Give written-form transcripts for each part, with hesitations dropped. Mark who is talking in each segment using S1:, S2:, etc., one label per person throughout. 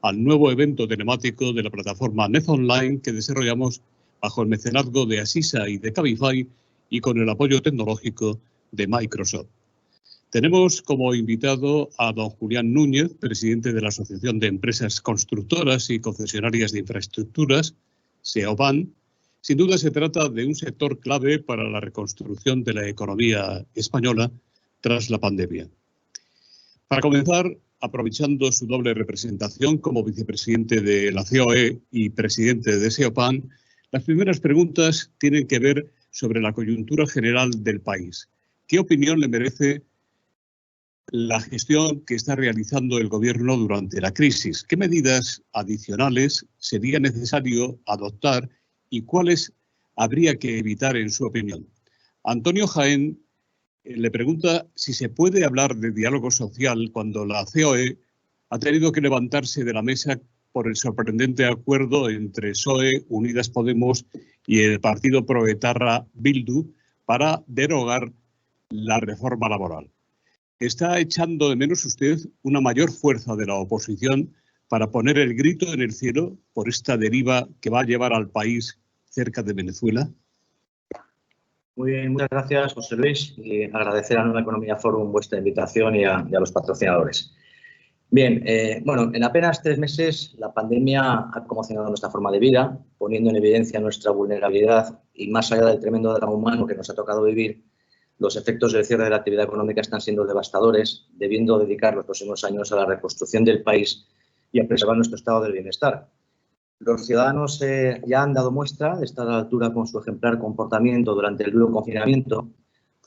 S1: al nuevo evento telemático de la plataforma NetOnline que desarrollamos bajo el mecenazgo de Asisa y de Cabify y con el apoyo tecnológico de Microsoft. Tenemos como invitado a don Julián Núñez, presidente de la Asociación de Empresas Constructoras y Concesionarias de Infraestructuras, SEOBAN. Sin duda se trata de un sector clave para la reconstrucción de la economía española tras la pandemia. Para comenzar, aprovechando su doble representación como vicepresidente de la COE y presidente de SEOBAN, las primeras preguntas tienen que ver sobre la coyuntura general del país. ¿Qué opinión le merece la gestión que está realizando el Gobierno durante la crisis? ¿Qué medidas adicionales sería necesario adoptar y cuáles habría que evitar en su opinión? Antonio Jaén le pregunta si se puede hablar de diálogo social cuando la COE ha tenido que levantarse de la mesa por el sorprendente acuerdo entre PSOE, Unidas Podemos y el partido proetarra Bildu para derogar la reforma laboral. ¿Está echando de menos usted una mayor fuerza de la oposición para poner el grito en el cielo por esta deriva que va a llevar al país cerca de Venezuela?
S2: Muy bien, muchas gracias, José Luis, y agradecer a Nueva Economía Forum vuestra invitación y a los patrocinadores. Bien, bueno, en apenas 3 meses la pandemia ha conmocionado nuestra forma de vida, poniendo en evidencia nuestra vulnerabilidad y más allá del tremendo drama humano que nos ha tocado vivir, los efectos del cierre de la actividad económica están siendo devastadores, debiendo dedicar los próximos años a la reconstrucción del país y a preservar nuestro estado del bienestar. Los ciudadanos ya han dado muestra de estar a la altura con su ejemplar comportamiento durante el duro confinamiento.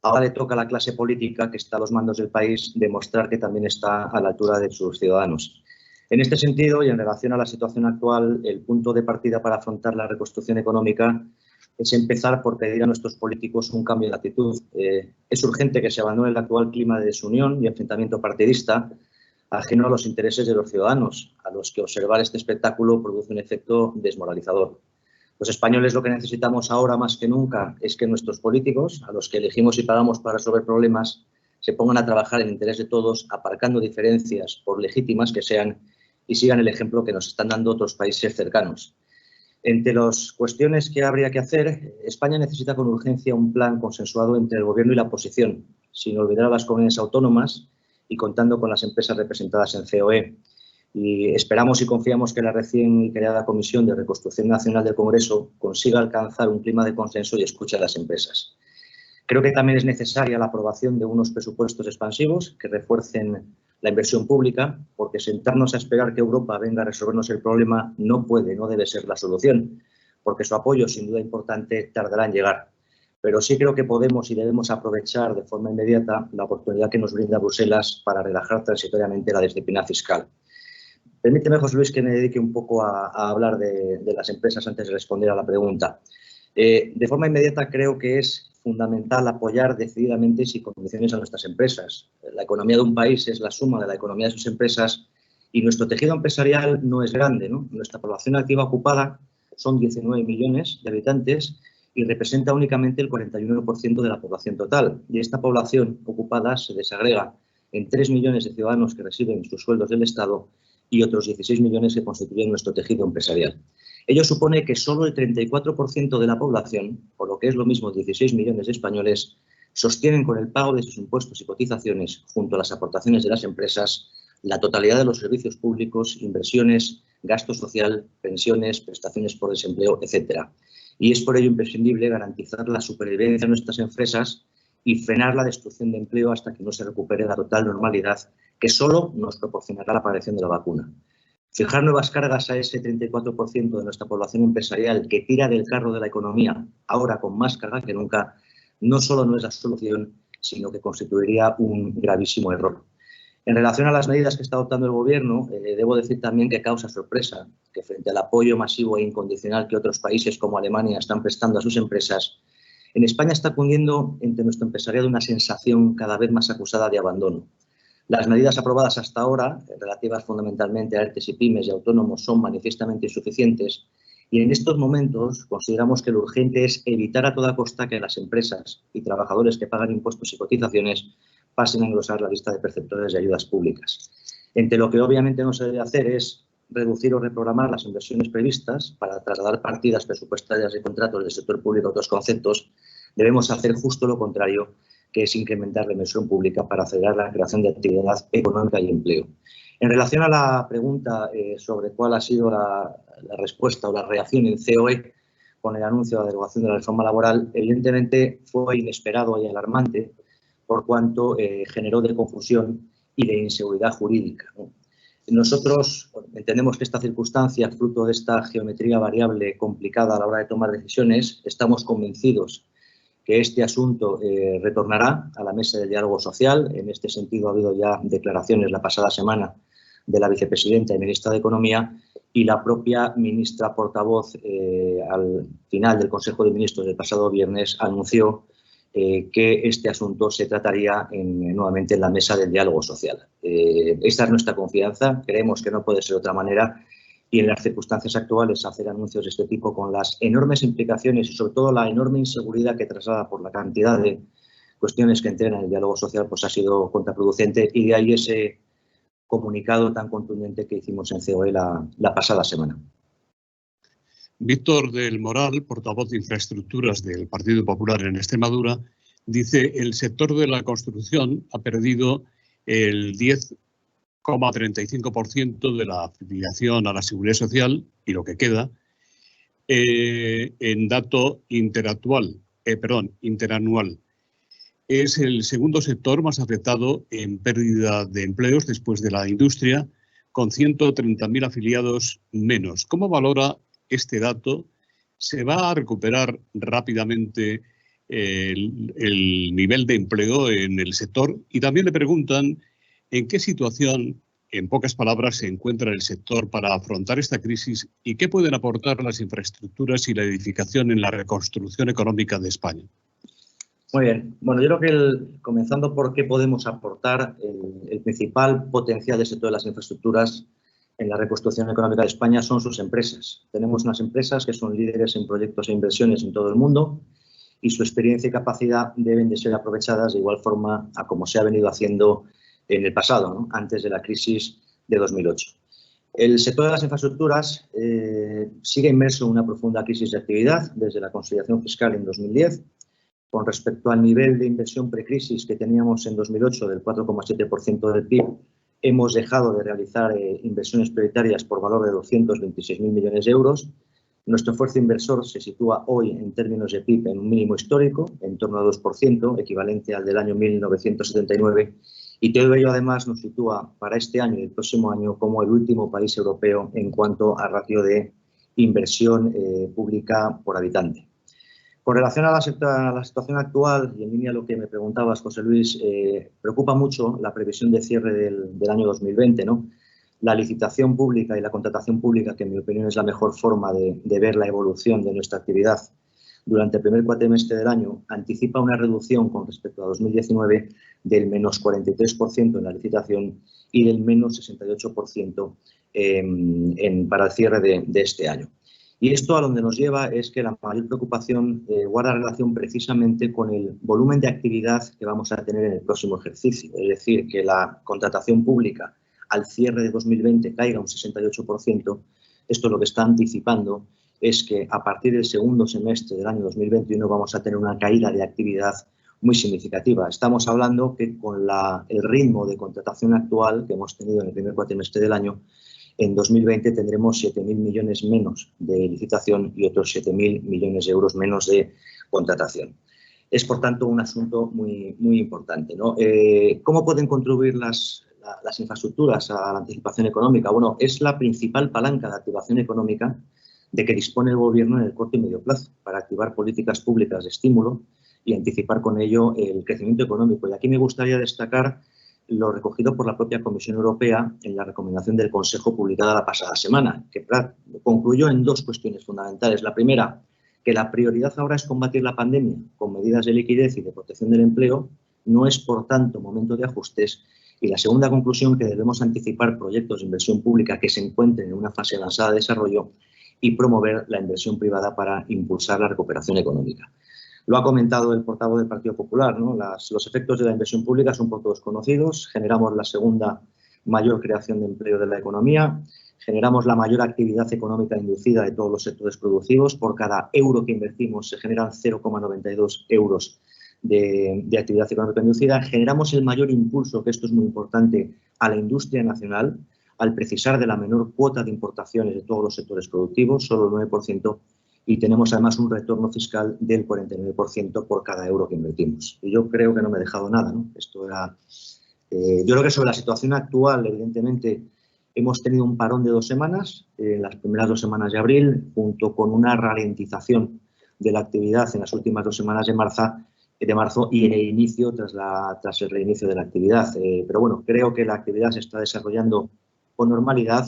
S2: Ahora le toca a la clase política que está a los mandos del país demostrar que también está a la altura de sus ciudadanos. En este sentido y en relación a la situación actual, el punto de partida para afrontar la reconstrucción económica es empezar por pedir a nuestros políticos un cambio de actitud. Es urgente que se abandone el actual clima de desunión y enfrentamiento partidista, ajeno a los intereses de los ciudadanos, a los que observar este espectáculo produce un efecto desmoralizador. Los españoles lo que necesitamos ahora más que nunca es que nuestros políticos, a los que elegimos y pagamos para resolver problemas, se pongan a trabajar en interés de todos, aparcando diferencias, por legítimas que sean, y sigan el ejemplo que nos están dando otros países cercanos. Entre las cuestiones que habría que hacer, España necesita con urgencia un plan consensuado entre el Gobierno y la oposición, sin olvidar a las comunidades autónomas y contando con las empresas representadas en COE. Y esperamos y confiamos que la recién creada Comisión de Reconstrucción Nacional del Congreso consiga alcanzar un clima de consenso y escucha a las empresas. Creo que también es necesaria la aprobación de unos presupuestos expansivos que refuercen la inversión pública, porque sentarnos a esperar que Europa venga a resolvernos el problema no puede, no debe ser la solución, porque su apoyo, sin duda importante, tardará en llegar. Pero sí creo que podemos y debemos aprovechar de forma inmediata la oportunidad que nos brinda Bruselas para relajar transitoriamente la disciplina fiscal. Permíteme, José Luis, que me dedique un poco a hablar de las empresas antes de responder a la pregunta. De forma inmediata creo que es fundamental apoyar decididamente y sin condiciones a nuestras empresas. La economía de un país es la suma de la economía de sus empresas y nuestro tejido empresarial no es grande, ¿no? Nuestra población activa ocupada son 19 millones de habitantes y representa únicamente el 41% de la población total. Y esta población ocupada se desagrega en 3 millones de ciudadanos que reciben sus sueldos del Estado y otros 16 millones que constituyen nuestro tejido empresarial. Ello supone que solo el 34% de la población, por lo que es lo mismo 16 millones de españoles, sostienen con el pago de sus impuestos y cotizaciones, junto a las aportaciones de las empresas, la totalidad de los servicios públicos, inversiones, gasto social, pensiones, prestaciones por desempleo, etc. Y es por ello imprescindible garantizar la supervivencia de nuestras empresas y frenar la destrucción de empleo hasta que no se recupere la total normalidad que solo nos proporcionará la aparición de la vacuna. Fijar nuevas cargas a ese 34% de nuestra población empresarial que tira del carro de la economía, ahora con más carga que nunca, no solo no es la solución, sino que constituiría un gravísimo error. En relación a las medidas que está adoptando el Gobierno, debo decir también que causa sorpresa que frente al apoyo masivo e incondicional que otros países como Alemania están prestando a sus empresas, en España está cundiendo entre nuestro empresariado una sensación cada vez más acusada de abandono. Las medidas aprobadas hasta ahora, relativas fundamentalmente a ERTEs y pymes y autónomos, son manifiestamente insuficientes y en estos momentos consideramos que lo urgente es evitar a toda costa que las empresas y trabajadores que pagan impuestos y cotizaciones pasen a engrosar la lista de perceptores de ayudas públicas. Entre lo que obviamente no se debe hacer es reducir o reprogramar las inversiones previstas para trasladar partidas presupuestarias y contratos del sector público a otros conceptos, debemos hacer justo lo contrario, que es incrementar la inversión pública para acelerar la creación de actividad económica y empleo. En relación a la pregunta sobre cuál ha sido la respuesta o la reacción en COE con el anuncio de la derogación de la reforma laboral, evidentemente fue inesperado y alarmante por cuanto generó de confusión y de inseguridad jurídica, ¿no? Nosotros entendemos que esta circunstancia, fruto de esta geometría variable complicada a la hora de tomar decisiones, estamos convencidos que este asunto retornará a la mesa de diálogo social. En este sentido, ha habido ya declaraciones la pasada semana de la vicepresidenta y ministra de Economía y la propia ministra portavoz al final del Consejo de Ministros del pasado viernes anunció que este asunto se trataría nuevamente en la mesa del diálogo social. Esta es nuestra confianza, creemos que no puede ser de otra manera y en las circunstancias actuales hacer anuncios de este tipo con las enormes implicaciones y sobre todo la enorme inseguridad que traslada por la cantidad de cuestiones que integran el diálogo social pues ha sido contraproducente y de ahí ese comunicado tan contundente que hicimos en COE la pasada semana.
S1: Víctor del Moral, portavoz de Infraestructuras del Partido Popular en Extremadura, dice que el sector de la construcción ha perdido el 10,35% de la afiliación a la Seguridad Social y lo que queda en dato interanual. Es el segundo sector más afectado en pérdida de empleos después de la industria, con 130.000 afiliados menos. ¿Cómo valora este dato? ¿Se va a recuperar rápidamente el nivel de empleo en el sector? Y también le preguntan en qué situación, en pocas palabras, se encuentra el sector para afrontar esta crisis y qué pueden aportar las infraestructuras y la edificación en la reconstrucción económica de España.
S2: Muy bien. Bueno, yo creo que comenzando por qué podemos aportar, el principal potencial del sector de las infraestructuras en la reconstrucción económica de España son sus empresas. Tenemos unas empresas que son líderes en proyectos e inversiones en todo el mundo y su experiencia y capacidad deben de ser aprovechadas de igual forma a como se ha venido haciendo en el pasado, ¿no? Antes de la crisis de 2008. El sector de las infraestructuras sigue inmerso en una profunda crisis de actividad desde la consolidación fiscal en 2010. Con respecto al nivel de inversión precrisis que teníamos en 2008 del 4,7% del PIB, hemos dejado de realizar inversiones prioritarias por valor de 226.000 millones de euros. Nuestro esfuerzo inversor se sitúa hoy en términos de PIB en un mínimo histórico, en torno al 2%, equivalente al del año 1979, y todo ello además nos sitúa para este año y el próximo año como el último país europeo en cuanto a ratio de inversión pública por habitante. Con relación a la situación actual, y en línea a lo que me preguntabas, José Luis, preocupa mucho la previsión de cierre del año 2020, ¿no? La licitación pública y la contratación pública, que en mi opinión es la mejor forma de ver la evolución de nuestra actividad durante el primer cuatrimestre del año, anticipa una reducción con respecto a 2019 del menos 43% en la licitación y del menos 68% para el cierre de este año. Y esto a donde nos lleva es que la mayor preocupación guarda relación precisamente con el volumen de actividad que vamos a tener en el próximo ejercicio. Es decir, que la contratación pública al cierre de 2020 caiga un 68%. Esto lo que está anticipando es que a partir del segundo semestre del año 2021 vamos a tener una caída de actividad muy significativa. Estamos hablando que con el ritmo de contratación actual que hemos tenido en el primer cuatrimestre del año, en 2020 tendremos 7.000 millones menos de licitación y otros 7.000 millones de euros menos de contratación. Es, por tanto, un asunto muy, muy importante, ¿no? ¿Cómo pueden contribuir las infraestructuras a la anticipación económica? Bueno, es la principal palanca de activación económica de que dispone el Gobierno en el corto y medio plazo para activar políticas públicas de estímulo y anticipar con ello el crecimiento económico. Y aquí me gustaría destacar lo recogido por la propia Comisión Europea en la recomendación del Consejo publicada la pasada semana, que concluyó en dos cuestiones fundamentales. La primera, que la prioridad ahora es combatir la pandemia con medidas de liquidez y de protección del empleo, no es por tanto momento de ajustes. Y la segunda conclusión, que debemos anticipar proyectos de inversión pública que se encuentren en una fase avanzada de desarrollo y promover la inversión privada para impulsar la recuperación económica. Lo ha comentado el portavoz del Partido Popular, ¿no? Los efectos de la inversión pública son por todos conocidos. Generamos la segunda mayor creación de empleo de la economía, generamos la mayor actividad económica inducida de todos los sectores productivos. Por cada euro que invertimos se generan 0,92 euros de actividad económica inducida. Generamos el mayor impulso, que esto es muy importante, a la industria nacional, al precisar de la menor cuota de importaciones de todos los sectores productivos, solo el 9%, y tenemos además un retorno fiscal del 49% por cada euro que invertimos. Y yo creo que no me he dejado nada, ¿no? Esto era, yo creo que sobre la situación actual, evidentemente, hemos tenido un parón de 2 semanas, las primeras 2 semanas de abril, junto con una ralentización de la actividad en las últimas 2 semanas de marzo y en el inicio, tras el reinicio de la actividad. Pero bueno, creo que la actividad se está desarrollando con normalidad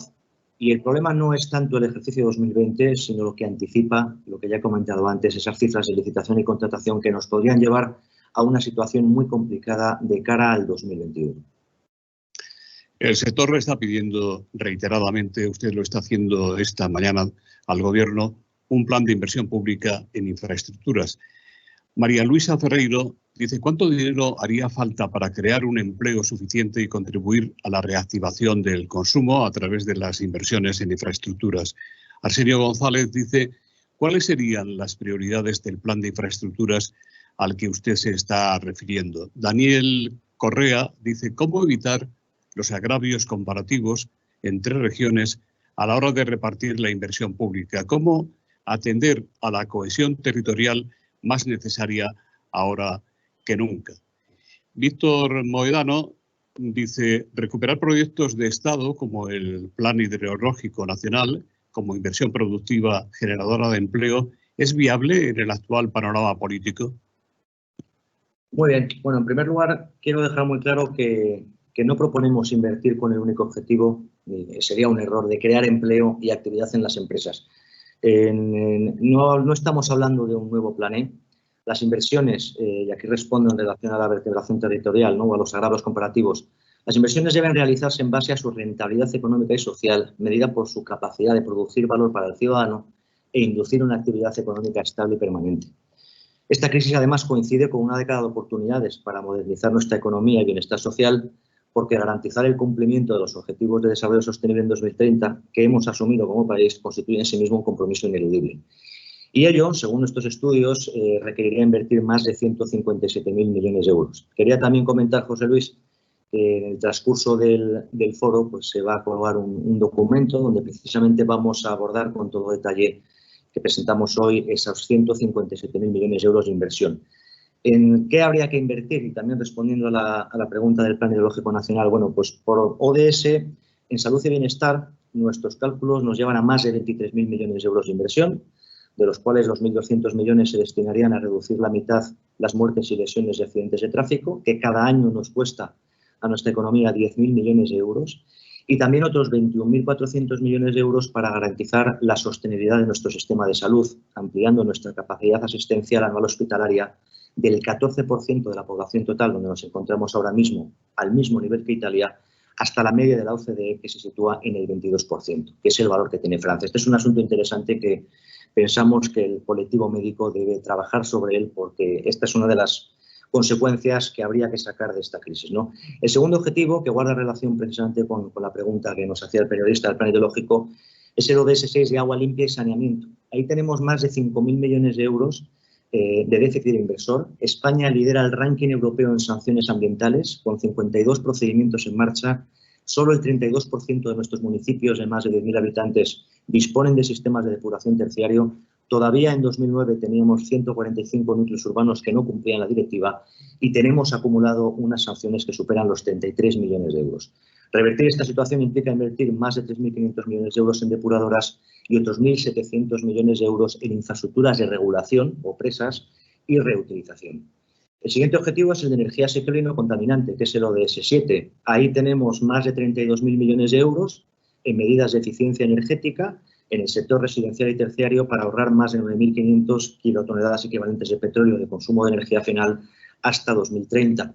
S2: y el problema no es tanto el ejercicio 2020, sino lo que anticipa, lo que ya he comentado antes, esas cifras de licitación y contratación que nos podrían llevar a una situación muy complicada de cara al 2021.
S1: El sector le está pidiendo reiteradamente, usted lo está haciendo esta mañana al Gobierno, un plan de inversión pública en infraestructuras. María Luisa Ferreiro dice, ¿cuánto dinero haría falta para crear un empleo suficiente y contribuir a la reactivación del consumo a través de las inversiones en infraestructuras? Arsenio González dice, ¿cuáles serían las prioridades del plan de infraestructuras al que usted se está refiriendo? Daniel Correa dice, ¿cómo evitar los agravios comparativos entre regiones a la hora de repartir la inversión pública? ¿Cómo atender a la cohesión territorial más necesaria ahora que nunca? Víctor Moedano dice, recuperar proyectos de Estado como el Plan Hidrológico Nacional, como inversión productiva generadora de empleo, ¿es viable en el actual panorama político?
S2: Muy bien. Bueno, en primer lugar, quiero dejar muy claro que no proponemos invertir con el único objetivo, sería un error, de crear empleo y actividad en las empresas. No estamos hablando de un nuevo plan E. Las inversiones, y aquí respondo en relación a la vertebración territorial, ¿no?, o a los agravios comparativos, las inversiones deben realizarse en base a su rentabilidad económica y social, medida por su capacidad de producir valor para el ciudadano e inducir una actividad económica estable y permanente. Esta crisis además coincide con una década de oportunidades para modernizar nuestra economía y bienestar social, porque garantizar el cumplimiento de los Objetivos de Desarrollo Sostenible en 2030 que hemos asumido como país constituye en sí mismo un compromiso ineludible. Y ello, según estos estudios, requeriría invertir más de 157.000 millones de euros. Quería también comentar, José Luis, que en el transcurso del foro pues, se va a aprobar un documento donde precisamente vamos a abordar con todo detalle que presentamos hoy esos 157.000 millones de euros de inversión. ¿En qué habría que invertir? Y también respondiendo a la pregunta del Plan Hidrológico Nacional, bueno, pues por ODS, en salud y bienestar, nuestros cálculos nos llevan a más de 23.000 millones de euros de inversión, de los cuales 2.200 millones se destinarían a reducir la mitad las muertes y lesiones de accidentes de tráfico, que cada año nos cuesta a nuestra economía 10.000 millones de euros, y también otros 21.400 millones de euros para garantizar la sostenibilidad de nuestro sistema de salud, ampliando nuestra capacidad asistencial anual hospitalaria del 14% de la población total, donde nos encontramos ahora mismo, al mismo nivel que Italia, hasta la media de la OCDE, que se sitúa en el 22%, que es el valor que tiene Francia. Este es un asunto interesante que pensamos que el colectivo médico debe trabajar sobre él, porque esta es una de las consecuencias que habría que sacar de esta crisis, ¿no? El segundo objetivo, que guarda relación precisamente con la pregunta que nos hacía el periodista del Plan Hidrológico, es el ODS 6 de agua limpia y saneamiento. Ahí tenemos más de 5.000 millones de euros de déficit inversor. España lidera el ranking europeo en sanciones ambientales, con 52 procedimientos en marcha. Solo el 32% de nuestros municipios de más de 10.000 habitantes disponen de sistemas de depuración terciario. Todavía en 2009 teníamos 145 núcleos urbanos que no cumplían la directiva y tenemos acumulado unas sanciones que superan los 33 millones de euros. Revertir esta situación implica invertir más de 3.500 millones de euros en depuradoras y otros 1.700 millones de euros en infraestructuras de regulación o presas y reutilización. El siguiente objetivo es el de energía asequible y no contaminante, que es el ODS 7. Ahí tenemos más de 32.000 millones de euros en medidas de eficiencia energética en el sector residencial y terciario para ahorrar más de 9.500 kilotoneladas equivalentes de petróleo de consumo de energía final hasta 2030.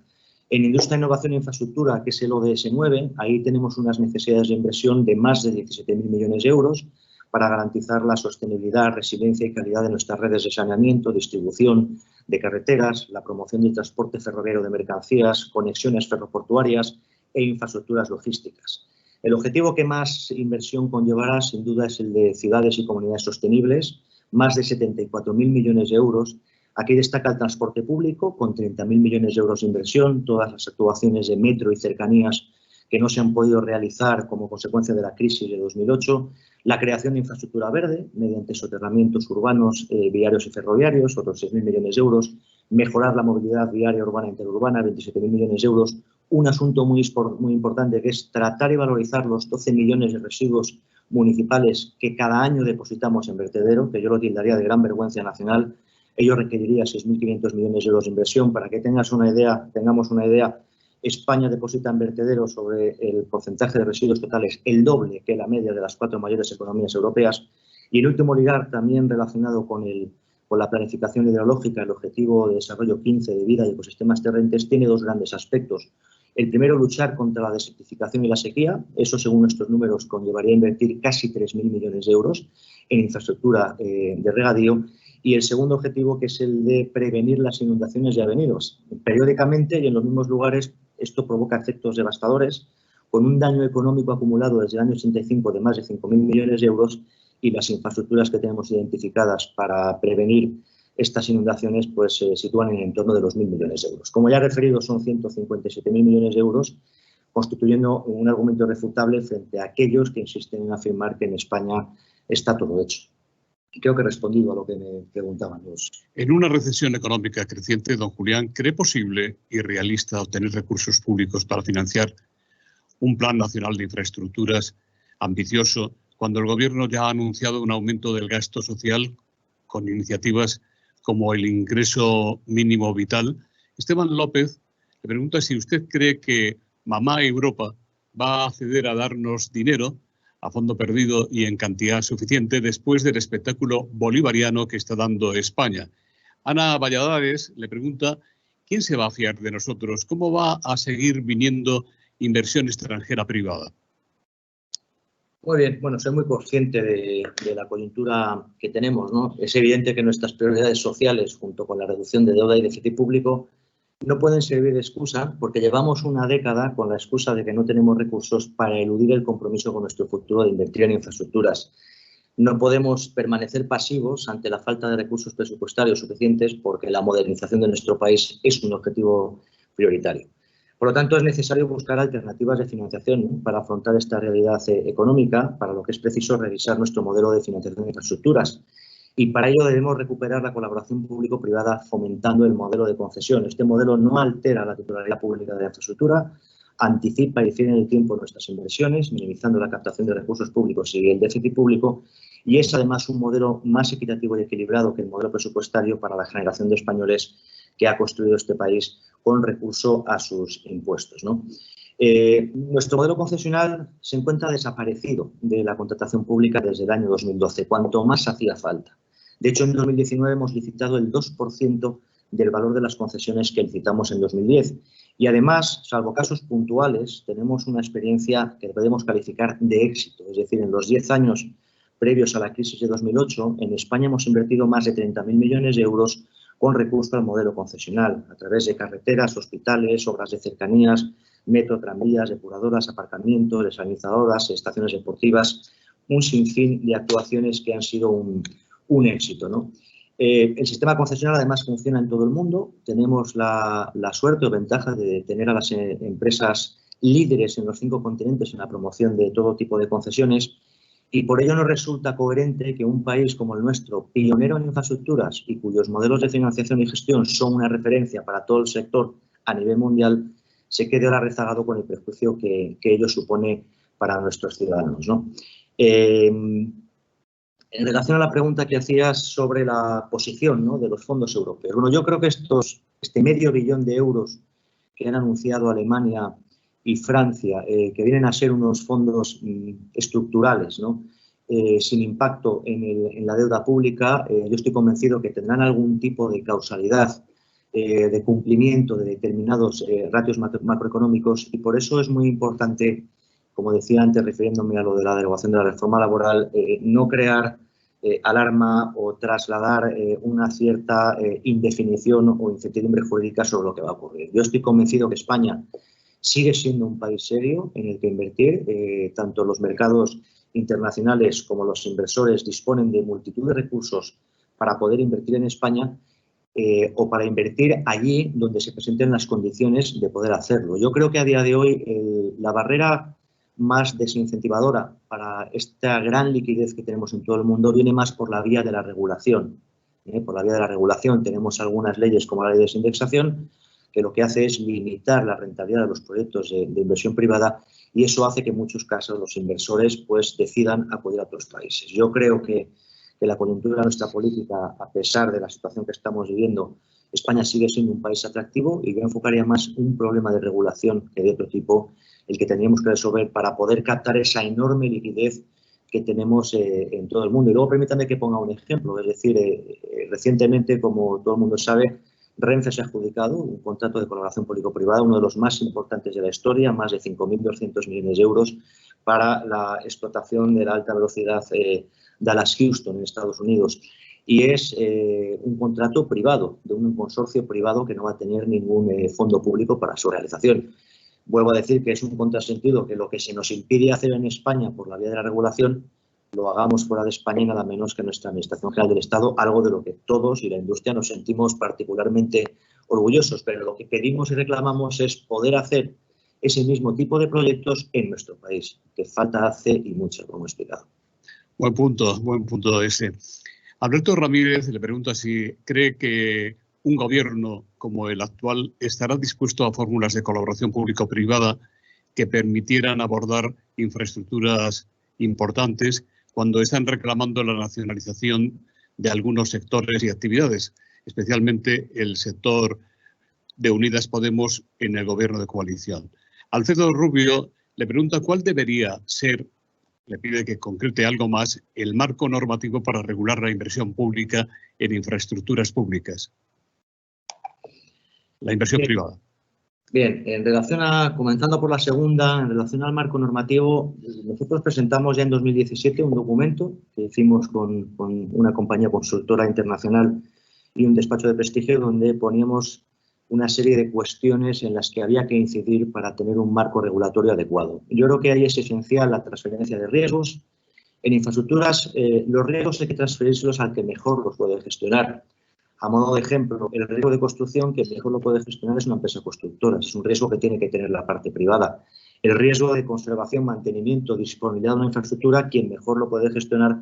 S2: En industria, innovación e infraestructura, que es el ODS 9, ahí tenemos unas necesidades de inversión de más de 17.000 millones de euros para garantizar la sostenibilidad, resiliencia y calidad de nuestras redes de saneamiento, distribución de carreteras, la promoción del transporte ferroviario de mercancías, conexiones ferroportuarias e infraestructuras logísticas. El objetivo que más inversión conllevará, sin duda, es el de ciudades y comunidades sostenibles, más de 74.000 millones de euros. Aquí destaca el transporte público, con 30.000 millones de euros de inversión, todas las actuaciones de metro y cercanías que no se han podido realizar como consecuencia de la crisis de 2008, la creación de infraestructura verde mediante soterramientos urbanos, viarios y ferroviarios, otros 6.000 millones de euros, mejorar la movilidad viaria urbana e interurbana, 27.000 millones de euros, un asunto muy importante que es tratar y valorizar los 12 millones de residuos municipales que cada año depositamos en vertedero, que yo lo tildaría de gran vergüenza nacional. Ello requeriría 6.500 millones de euros de inversión. Para que tengamos una idea, España deposita en vertedero sobre el porcentaje de residuos totales el doble que la media de las 4 mayores economías europeas. Y en último lugar, también relacionado con la planificación hidrológica, el Objetivo de Desarrollo 15 de Vida y Ecosistemas Terrestres tiene dos grandes aspectos. El primero, luchar contra la desertificación y la sequía. Eso, según estos números, conllevaría invertir casi 3.000 millones de euros en infraestructura de regadío. Y el segundo objetivo, que es el de prevenir las inundaciones ya venidos. Periódicamente y en los mismos lugares, esto provoca efectos devastadores, con un daño económico acumulado desde el año 85 de más de 5.000 millones de euros, y las infraestructuras que tenemos identificadas para prevenir estas inundaciones pues se sitúan en torno de los 1.000 millones de euros. Como ya he referido, son 157.000 millones de euros, constituyendo un argumento irrefutable frente a aquellos que insisten en afirmar que en España está todo hecho. Y creo que he respondido a lo que me preguntaban los.
S1: En una recesión económica creciente, don Julián, ¿cree posible y realista obtener recursos públicos para financiar un plan nacional de infraestructuras ambicioso cuando el Gobierno ya ha anunciado un aumento del gasto social con iniciativas como el ingreso mínimo vital? Esteban López le pregunta si usted cree que Mamá Europa va a acceder a darnos dinero a fondo perdido y en cantidad suficiente después del espectáculo bolivariano que está dando España. Ana Valladares le pregunta ¿quién se va a fiar de nosotros? ¿Cómo va a seguir viniendo inversión extranjera privada?
S2: Muy bien, bueno, soy muy consciente de la coyuntura que tenemos, ¿no? Es evidente que nuestras prioridades sociales, junto con la reducción de deuda y déficit público, no pueden servir de excusa, porque llevamos una década con la excusa de que no tenemos recursos para eludir el compromiso con nuestro futuro de invertir en infraestructuras. No podemos permanecer pasivos ante la falta de recursos presupuestarios suficientes, porque la modernización de nuestro país es un objetivo prioritario. Por lo tanto, es necesario buscar alternativas de financiación, ¿no?, para afrontar esta realidad económica, para lo que es preciso revisar nuestro modelo de financiación de infraestructuras. Y para ello debemos recuperar la colaboración público-privada fomentando el modelo de concesión. Este modelo no altera la titularidad pública de la infraestructura, anticipa y difiere en el tiempo nuestras inversiones, minimizando la captación de recursos públicos y el déficit público, y es además un modelo más equitativo y equilibrado que el modelo presupuestario para la generación de españoles que ha construido este país con recurso a sus impuestos, ¿no? Nuestro modelo concesional se encuentra desaparecido de la contratación pública desde el año 2012, cuanto más hacía falta. De hecho, en 2019 hemos licitado el 2% del valor de las concesiones que licitamos en 2010. Y además, salvo casos puntuales, tenemos una experiencia que podemos calificar de éxito. Es decir, en los 10 años previos a la crisis de 2008, en España hemos invertido más de 30.000 millones de euros con recurso al modelo concesional, a través de carreteras, hospitales, obras de cercanías, metro, tranvías, depuradoras, aparcamientos, desalinizadoras, estaciones deportivas, un sinfín de actuaciones que han sido un éxito, ¿no? El sistema concesional además funciona en todo el mundo. Tenemos la suerte o ventaja de tener a las empresas líderes en los 5 continentes en la promoción de todo tipo de concesiones, y por ello nos resulta coherente que un país como el nuestro, pionero en infraestructuras y cuyos modelos de financiación y gestión son una referencia para todo el sector a nivel mundial, se quede ahora rezagado con el perjuicio que ello supone para nuestros ciudadanos, ¿no? En relación a la pregunta que hacías sobre la posición, ¿no?, de los fondos europeos. Bueno, yo creo que este medio billón de euros que han anunciado Alemania y Francia, que vienen a ser unos fondos estructurales, ¿no?, sin impacto en la deuda pública, yo estoy convencido que tendrán algún tipo de causalidad de cumplimiento de determinados ratios macroeconómicos, y por eso es muy importante, como decía antes, refiriéndome a lo de la derogación de la reforma laboral, no crear alarma o trasladar una cierta indefinición o incertidumbre jurídica sobre lo que va a ocurrir. Yo estoy convencido que España sigue siendo un país serio en el que invertir. Tanto los mercados internacionales como los inversores disponen de multitud de recursos para poder invertir en España o para invertir allí donde se presenten las condiciones de poder hacerlo. Yo creo que a día de hoy la barrera más desincentivadora para esta gran liquidez que tenemos en todo el mundo viene más por la vía de la regulación. Por la vía de la regulación tenemos algunas leyes como la ley de desindexación que lo que hace es limitar la rentabilidad de los proyectos de inversión privada y eso hace que en muchos casos los inversores pues decidan acudir a otros países. Yo creo que la coyuntura de nuestra política, a pesar de la situación que estamos viviendo, España sigue siendo un país atractivo y yo enfocaría más un problema de regulación que de otro tipo, el que tendríamos que resolver para poder captar esa enorme liquidez que tenemos en todo el mundo. Y luego permítanme que ponga un ejemplo, es decir, recientemente, como todo el mundo sabe, Renfe se ha adjudicado un contrato de colaboración público-privada, uno de los más importantes de la historia, más de 5.200 millones de euros para la explotación de la alta velocidad Dallas-Houston en Estados Unidos. Y es un contrato privado, de un consorcio privado que no va a tener ningún fondo público para su realización. Vuelvo a decir que es un contrasentido que lo que se nos impide hacer en España por la vía de la regulación lo hagamos fuera de España y nada menos que nuestra Administración General del Estado, algo de lo que todos y la industria nos sentimos particularmente orgullosos, pero lo que pedimos y reclamamos es poder hacer ese mismo tipo de proyectos en nuestro país, que falta hace y mucho, como he explicado.
S1: Buen punto ese. Alberto Ramírez le pregunta si cree que un gobierno como el actual estará dispuesto a fórmulas de colaboración público-privada que permitieran abordar infraestructuras importantes cuando están reclamando la nacionalización de algunos sectores y actividades, especialmente el sector de Unidas Podemos en el gobierno de coalición. Alfredo Rubio le pregunta cuál debería ser, le pide que concrete algo más, el marco normativo para regular la inversión pública en infraestructuras públicas. La inversión privada.
S2: Bien, comenzando por la segunda, en relación al marco normativo, nosotros presentamos ya en 2017 un documento que hicimos con una compañía consultora internacional y un despacho de prestigio donde poníamos una serie de cuestiones en las que había que incidir para tener un marco regulatorio adecuado. Yo creo que ahí es esencial la transferencia de riesgos. En infraestructuras, los riesgos hay que transferírselos al que mejor los puede gestionar. A modo de ejemplo, el riesgo de construcción, que mejor lo puede gestionar es una empresa constructora, es un riesgo que tiene que tener la parte privada. El riesgo de conservación, mantenimiento, disponibilidad de una infraestructura, quien mejor lo puede gestionar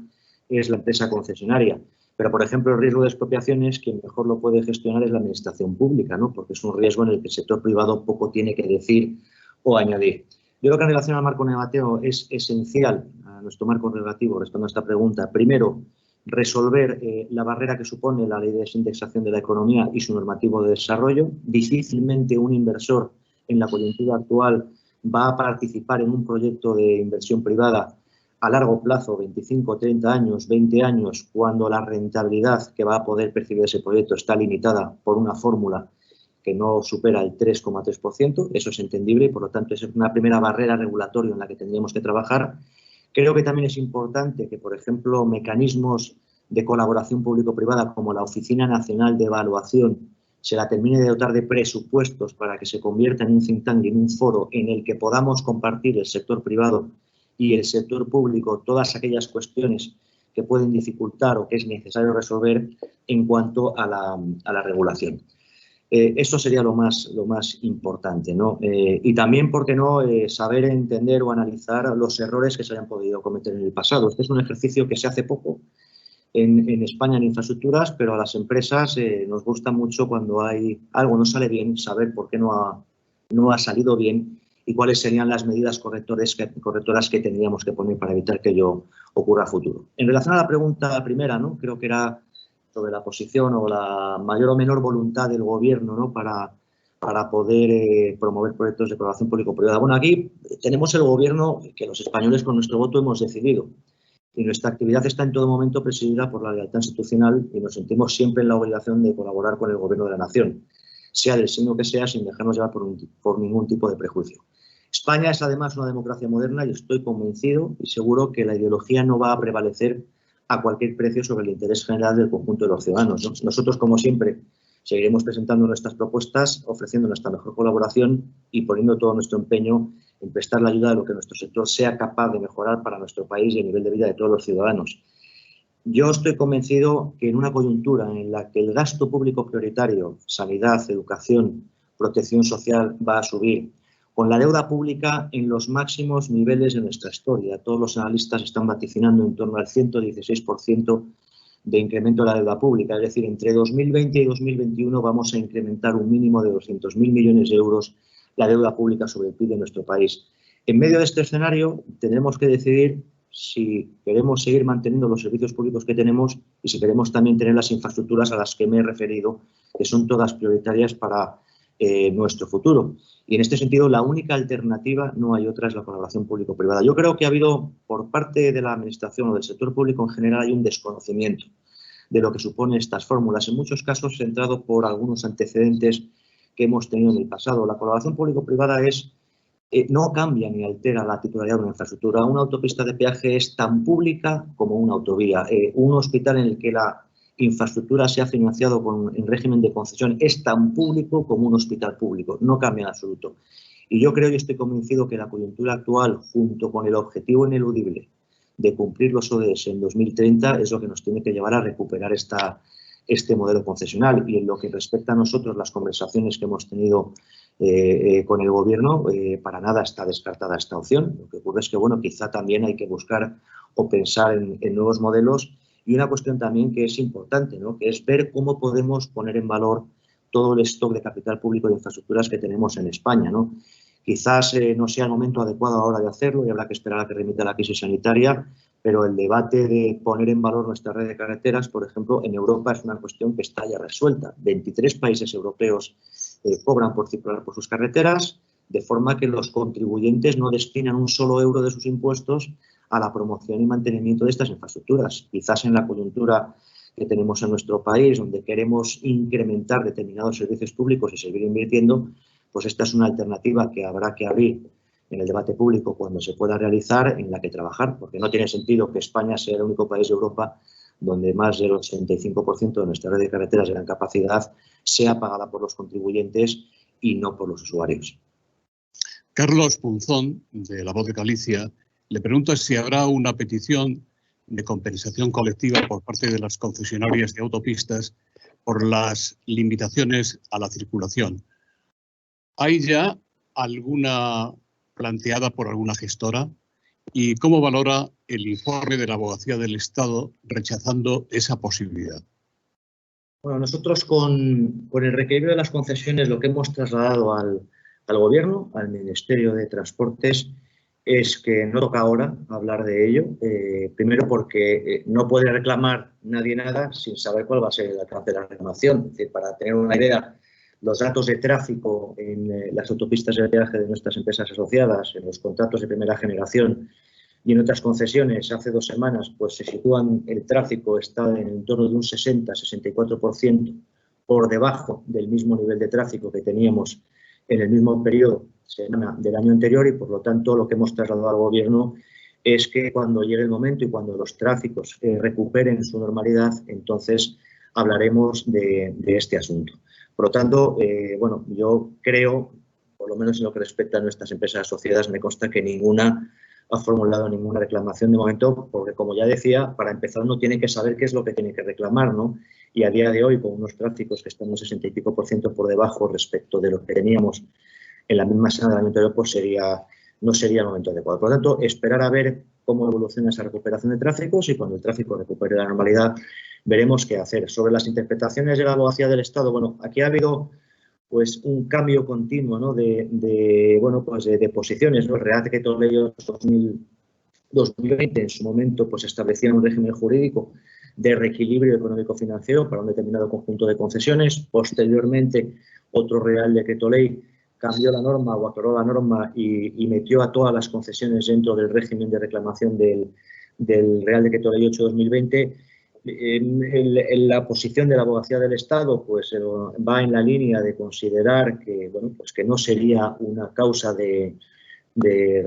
S2: es la empresa concesionaria. Pero, por ejemplo, el riesgo de expropiaciones, quien mejor lo puede gestionar es la administración pública, ¿no? Porque es un riesgo en el que el sector privado poco tiene que decir o añadir. Yo creo que en relación al marco normativo es esencial, a nuestro marco regulativo, respondiendo a esta pregunta, primero, resolver la barrera que supone la ley de desindexación de la economía y su normativo de desarrollo. Difícilmente un inversor en la coyuntura actual va a participar en un proyecto de inversión privada a largo plazo, 25, 30 años, 20 años, cuando la rentabilidad que va a poder percibir ese proyecto está limitada por una fórmula que no supera el 3,3%. Eso es entendible y, por lo tanto, es una primera barrera regulatoria en la que tendríamos que trabajar. Creo que también es importante que, por ejemplo, mecanismos de colaboración público-privada como la Oficina Nacional de Evaluación se la termine de dotar de presupuestos para que se convierta en un think tank y en un foro en el que podamos compartir el sector privado y el sector público todas aquellas cuestiones que pueden dificultar o que es necesario resolver en cuanto a la regulación. Eso sería lo más importante, ¿no? Y también, ¿por qué no?, saber entender o analizar los errores que se hayan podido cometer en el pasado. Este es un ejercicio que se hace poco en España en infraestructuras, pero a las empresas nos gusta mucho cuando algo no sale bien, saber por qué no ha salido bien y cuáles serían las medidas correctoras que tendríamos que poner para evitar que ello ocurra a futuro. En relación a la pregunta primera, ¿no?, creo que era sobre la posición o la mayor o menor voluntad del gobierno, ¿no?, para poder promover proyectos de colaboración público-privada. Bueno, aquí tenemos el gobierno que los españoles con nuestro voto hemos decidido y nuestra actividad está en todo momento presidida por la lealtad institucional y nos sentimos siempre en la obligación de colaborar con el gobierno de la nación, sea del signo que sea, sin dejarnos llevar por ningún tipo de prejuicio. España es además una democracia moderna y estoy convencido y seguro que la ideología no va a prevalecer a cualquier precio sobre el interés general del conjunto de los ciudadanos, ¿no? Nosotros, como siempre, Seguiremos presentando nuestras propuestas, ofreciendo nuestra mejor colaboración y poniendo todo nuestro empeño en prestar la ayuda de lo que nuestro sector sea capaz de mejorar para nuestro país y el nivel de vida de todos los ciudadanos. Yo estoy convencido que en una coyuntura en la que el gasto público prioritario, sanidad, educación, protección social, va a subir, con la deuda pública en los máximos niveles de nuestra historia. Todos los analistas están vaticinando en torno al 116% de incremento de la deuda pública. Es decir, entre 2020 y 2021 vamos a incrementar un mínimo de 200.000 millones de euros la deuda pública sobre el PIB de nuestro país. En medio de este escenario, tendremos que decidir si queremos seguir manteniendo los servicios públicos que tenemos y si queremos también tener las infraestructuras a las que me he referido, que son todas prioritarias para nuestro futuro. Y en este sentido, la única alternativa, no hay otra, es la colaboración público-privada. Yo creo que ha habido, por parte de la Administración o del sector público en general, hay un desconocimiento de lo que supone estas fórmulas, en muchos casos centrado por algunos antecedentes que hemos tenido en el pasado. La colaboración público-privada no cambia ni altera la titularidad de una infraestructura. Una autopista de peaje es tan pública como una autovía. Un hospital en el que la infraestructura se ha financiado en régimen de concesión es tan público como un hospital público. No cambia en absoluto. Y yo creo y estoy convencido que la coyuntura actual, junto con el objetivo ineludible de cumplir los ODS en 2030, es lo que nos tiene que llevar a recuperar este modelo concesional. Y en lo que respecta a nosotros, las conversaciones que hemos tenido con el Gobierno, para nada está descartada esta opción. Lo que ocurre es que, bueno, quizá también hay que buscar o pensar en nuevos modelos. Y una cuestión también que es importante, ¿no?, que es ver cómo podemos poner en valor todo el stock de capital público de infraestructuras que tenemos en España, ¿no? Quizás no sea el momento adecuado ahora de hacerlo y habrá que esperar a que remita la crisis sanitaria, pero el debate de poner en valor nuestra red de carreteras, por ejemplo, en Europa es una cuestión que está ya resuelta. 23 países europeos cobran por circular por sus carreteras, de forma que los contribuyentes no destinan un solo euro de sus impuestos a la promoción y mantenimiento de estas infraestructuras. Quizás en la coyuntura que tenemos en nuestro país, donde queremos incrementar determinados servicios públicos y seguir invirtiendo, pues esta es una alternativa que habrá que abrir en el debate público cuando se pueda realizar, en la que trabajar, porque no tiene sentido que España sea el único país de Europa donde más del 85% de nuestra red de carreteras de gran capacidad sea pagada por los contribuyentes y no por los usuarios.
S1: Carlos Punzón, de La Voz de Galicia, le pregunta si habrá una petición de compensación colectiva por parte de las concesionarias de autopistas por las limitaciones a la circulación. ¿Hay ya alguna planteada por alguna gestora? ¿Y cómo valora el informe de la Abogacía del Estado rechazando esa posibilidad?
S2: Bueno, nosotros con el requerido de las concesiones lo que hemos trasladado al Gobierno, al Ministerio de Transportes, es que no toca ahora hablar de ello. Primero porque no puede reclamar nadie nada sin saber cuál va a ser el alcance de la reclamación. Es decir, para tener una idea, los datos de tráfico en las autopistas de peaje de nuestras empresas asociadas, en los contratos de primera generación y en otras concesiones hace 2 semanas, pues se sitúan, el tráfico está en el entorno de un 60-64% por debajo del mismo nivel de tráfico que teníamos en el mismo periodo del año anterior, y por lo tanto lo que hemos trasladado al Gobierno es que cuando llegue el momento y cuando los tráficos recuperen su normalidad, entonces hablaremos de este asunto. Por lo tanto, bueno, yo creo, por lo menos en lo que respecta a nuestras empresas asociadas, me consta que ninguna ha formulado ninguna reclamación de momento, porque, como ya decía, para empezar uno tiene que saber qué es lo que tiene que reclamar, ¿no? Y a día de hoy, con unos tráficos que están un 60 y pico % por debajo respecto de lo que teníamos en la misma semana del año anterior, pues no sería el momento adecuado. Por lo tanto, esperar a ver cómo evoluciona esa recuperación de tráficos, y cuando el tráfico recupere la normalidad veremos qué hacer. Sobre las interpretaciones de la Abogacía del Estado, bueno, aquí ha habido pues un cambio continuo, ¿no?, de posiciones, ¿no? El Real Decreto Ley 2020 en su momento pues establecía un régimen jurídico de reequilibrio económico-financiero para un determinado conjunto de concesiones. Posteriormente, otro Real Decreto Ley cambió la norma o aclaró la norma y metió a todas las concesiones dentro del régimen de reclamación del Real Decreto Ley 8/2020. En la posición de la Abogacía del Estado pues va en la línea de considerar que, bueno, pues que no sería una causa de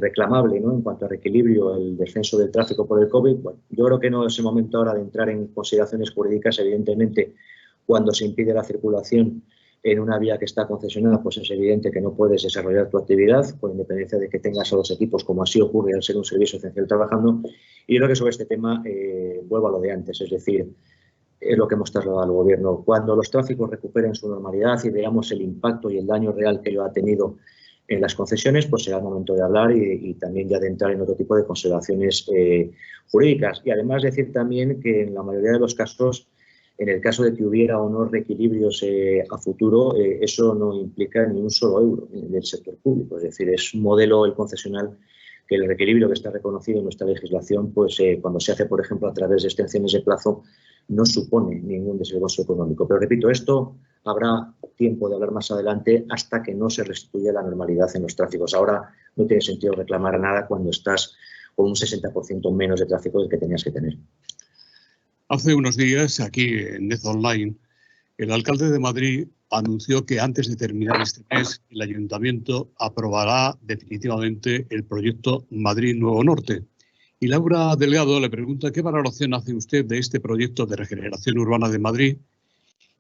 S2: reclamable, ¿no?, en cuanto a reequilibrio el descenso del tráfico por el COVID. Bueno, yo creo que no es el momento ahora de entrar en consideraciones jurídicas. Evidentemente, Cuando se impide la circulación en una vía que está concesionada, pues es evidente que no puedes desarrollar tu actividad, con independencia de que tengas a los equipos, como así ocurre al ser un servicio esencial trabajando. Y creo que sobre este tema vuelvo a lo de antes, es decir, es lo que hemos trasladado al Gobierno. Cuando los tráficos recuperen su normalidad y veamos el impacto y el daño real que ello ha tenido en las concesiones, pues será el momento de hablar y también ya de entrar en otro tipo de consideraciones jurídicas. Y además decir también que en la mayoría de los casos, en el caso de que hubiera o no reequilibrios a futuro, eso no implica ni un solo euro del sector público. Es decir, es un modelo el concesional que el reequilibrio que está reconocido en nuestra legislación, pues cuando se hace, por ejemplo, a través de extensiones de plazo, no supone ningún desembolso económico. Pero repito, esto habrá tiempo de hablar más adelante hasta que no se restituya la normalidad en los tráficos. Ahora no tiene sentido reclamar nada cuando estás con un 60% menos de tráfico del que tenías que tener.
S1: Hace unos días, aquí en NetOnline, el alcalde de Madrid anunció que antes de terminar este mes el Ayuntamiento aprobará definitivamente el proyecto Madrid Nuevo Norte. Y Laura Delgado le pregunta qué valoración hace usted de este proyecto de regeneración urbana de Madrid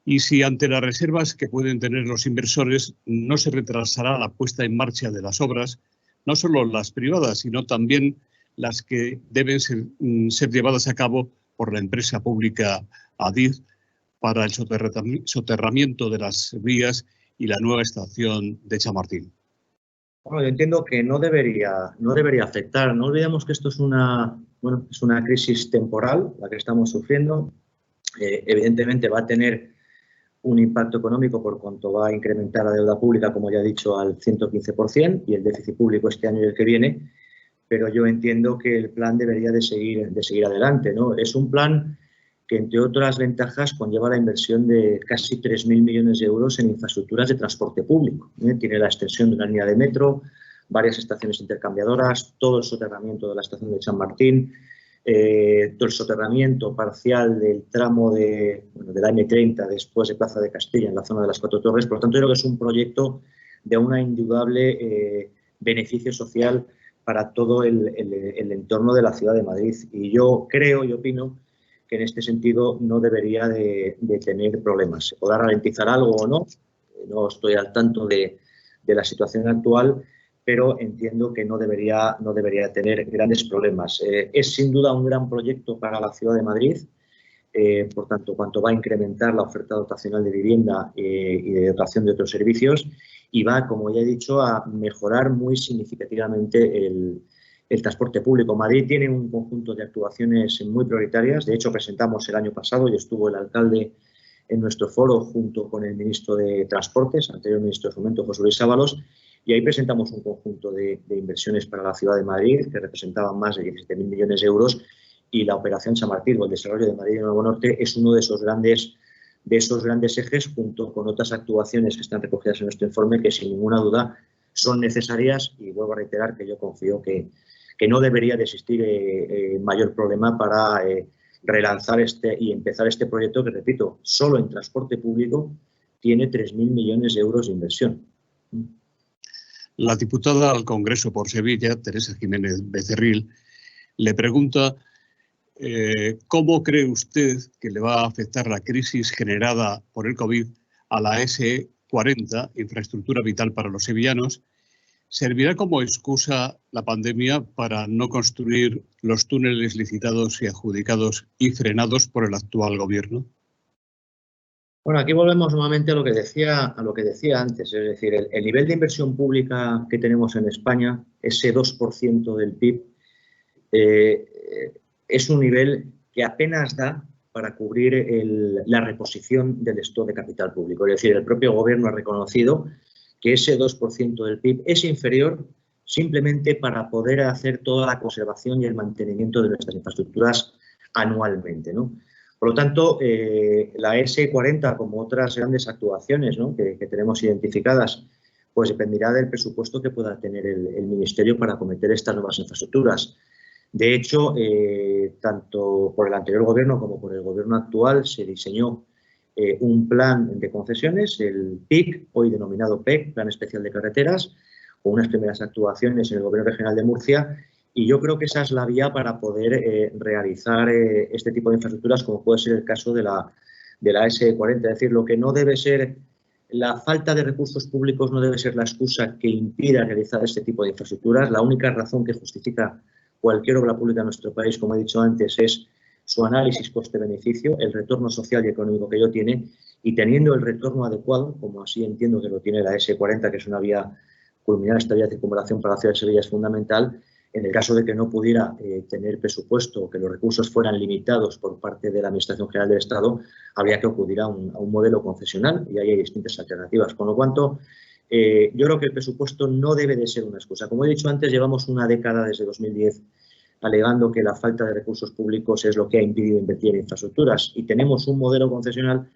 S1: y si ante las reservas que pueden tener los inversores no se retrasará la puesta en marcha de las obras, no solo las privadas, sino también las que deben ser llevadas a cabo por la empresa pública ADIZ para el soterramiento de las vías y la nueva estación de Chamartín.
S2: Bueno, yo entiendo que no debería afectar. No olvidemos que esto es una crisis temporal, la que estamos sufriendo. Evidentemente va a tener un impacto económico por cuanto va a incrementar la deuda pública, como ya he dicho, al 115% y el déficit público este año y el que viene. Pero yo entiendo que el plan debería de seguir adelante, ¿no? Es un plan que, entre otras ventajas, conlleva la inversión de casi 3.000 millones de euros en infraestructuras de transporte público. Tiene la extensión de una línea de metro, varias estaciones intercambiadoras, todo el soterramiento de la estación de Chamartín, todo el soterramiento parcial del tramo de la M30 después de Plaza de Castilla, en la zona de las Cuatro Torres. Por lo tanto, yo creo que es un proyecto de una indudable beneficio social para todo el entorno de la ciudad de Madrid. Y yo creo y opino que en este sentido no debería de tener problemas. Se podrá ralentizar algo o no, no estoy al tanto de la situación actual, pero entiendo que no debería tener grandes problemas. Es sin duda un gran proyecto para la ciudad de Madrid, por tanto, cuanto va a incrementar la oferta dotacional de vivienda y de dotación de otros servicios, y va, como ya he dicho, a mejorar muy significativamente el transporte público. Madrid tiene un conjunto de actuaciones muy prioritarias. De hecho, presentamos el año pasado y estuvo el alcalde en nuestro foro junto con el ministro de Transportes, anterior ministro de Fomento, José Luis Ábalos, y ahí presentamos un conjunto de inversiones para la ciudad de Madrid que representaban más de 17.000 millones de euros, y la operación Chamartín o el desarrollo de Madrid Nuevo Norte es uno de esos grandes ejes, junto con otras actuaciones que están recogidas en nuestro informe, que sin ninguna duda son necesarias, y vuelvo a reiterar que yo confío que no debería de existir mayor problema para relanzar y empezar este proyecto que, repito, solo en transporte público tiene 3.000 millones de euros de inversión.
S1: La diputada al Congreso por Sevilla, Teresa Jiménez Becerril, le pregunta ¿cómo cree usted que le va a afectar la crisis generada por el COVID a la S40, infraestructura vital para los sevillanos? ¿Servirá como excusa la pandemia para no construir los túneles licitados y adjudicados y frenados por el actual gobierno?
S2: Bueno, aquí volvemos nuevamente a lo que decía antes, es decir, el nivel de inversión pública que tenemos en España, ese 2% del PIB, es un nivel que apenas da para cubrir la reposición del stock de capital público. Es decir, el propio gobierno ha reconocido que ese 2% del PIB es inferior simplemente para poder hacer toda la conservación y el mantenimiento de nuestras infraestructuras anualmente, ¿no? Por lo tanto, la S40, como otras grandes actuaciones, ¿no?, que tenemos identificadas, pues dependerá del presupuesto que pueda tener el Ministerio para acometer estas nuevas infraestructuras. De hecho, tanto por el anterior gobierno como por el gobierno actual se diseñó un plan de concesiones, el PIC, hoy denominado PEC, Plan Especial de Carreteras, con unas primeras actuaciones en el Gobierno Regional de Murcia, y yo creo que esa es la vía para poder realizar este tipo de infraestructuras, como puede ser el caso de la la S40. Es decir, lo que no debe ser, la falta de recursos públicos no debe ser la excusa que impida realizar este tipo de infraestructuras. La única razón que justifica cualquier obra pública en nuestro país, como he dicho antes, es su análisis coste-beneficio, el retorno social y económico que ello tiene, y teniendo el retorno adecuado, como así entiendo que lo tiene la S40, que es una vía culminar esta vía de circunvalación para la ciudad de Sevilla, es fundamental. En el caso de que no pudiera tener presupuesto o que los recursos fueran limitados por parte de la Administración General del Estado, habría que acudir a un modelo concesional, y ahí hay distintas alternativas. Con lo cuanto, yo creo que el presupuesto no debe de ser una excusa. Como he dicho antes, llevamos una década desde 2010 alegando que la falta de recursos públicos es lo que ha impedido invertir en infraestructuras, y tenemos un modelo concesional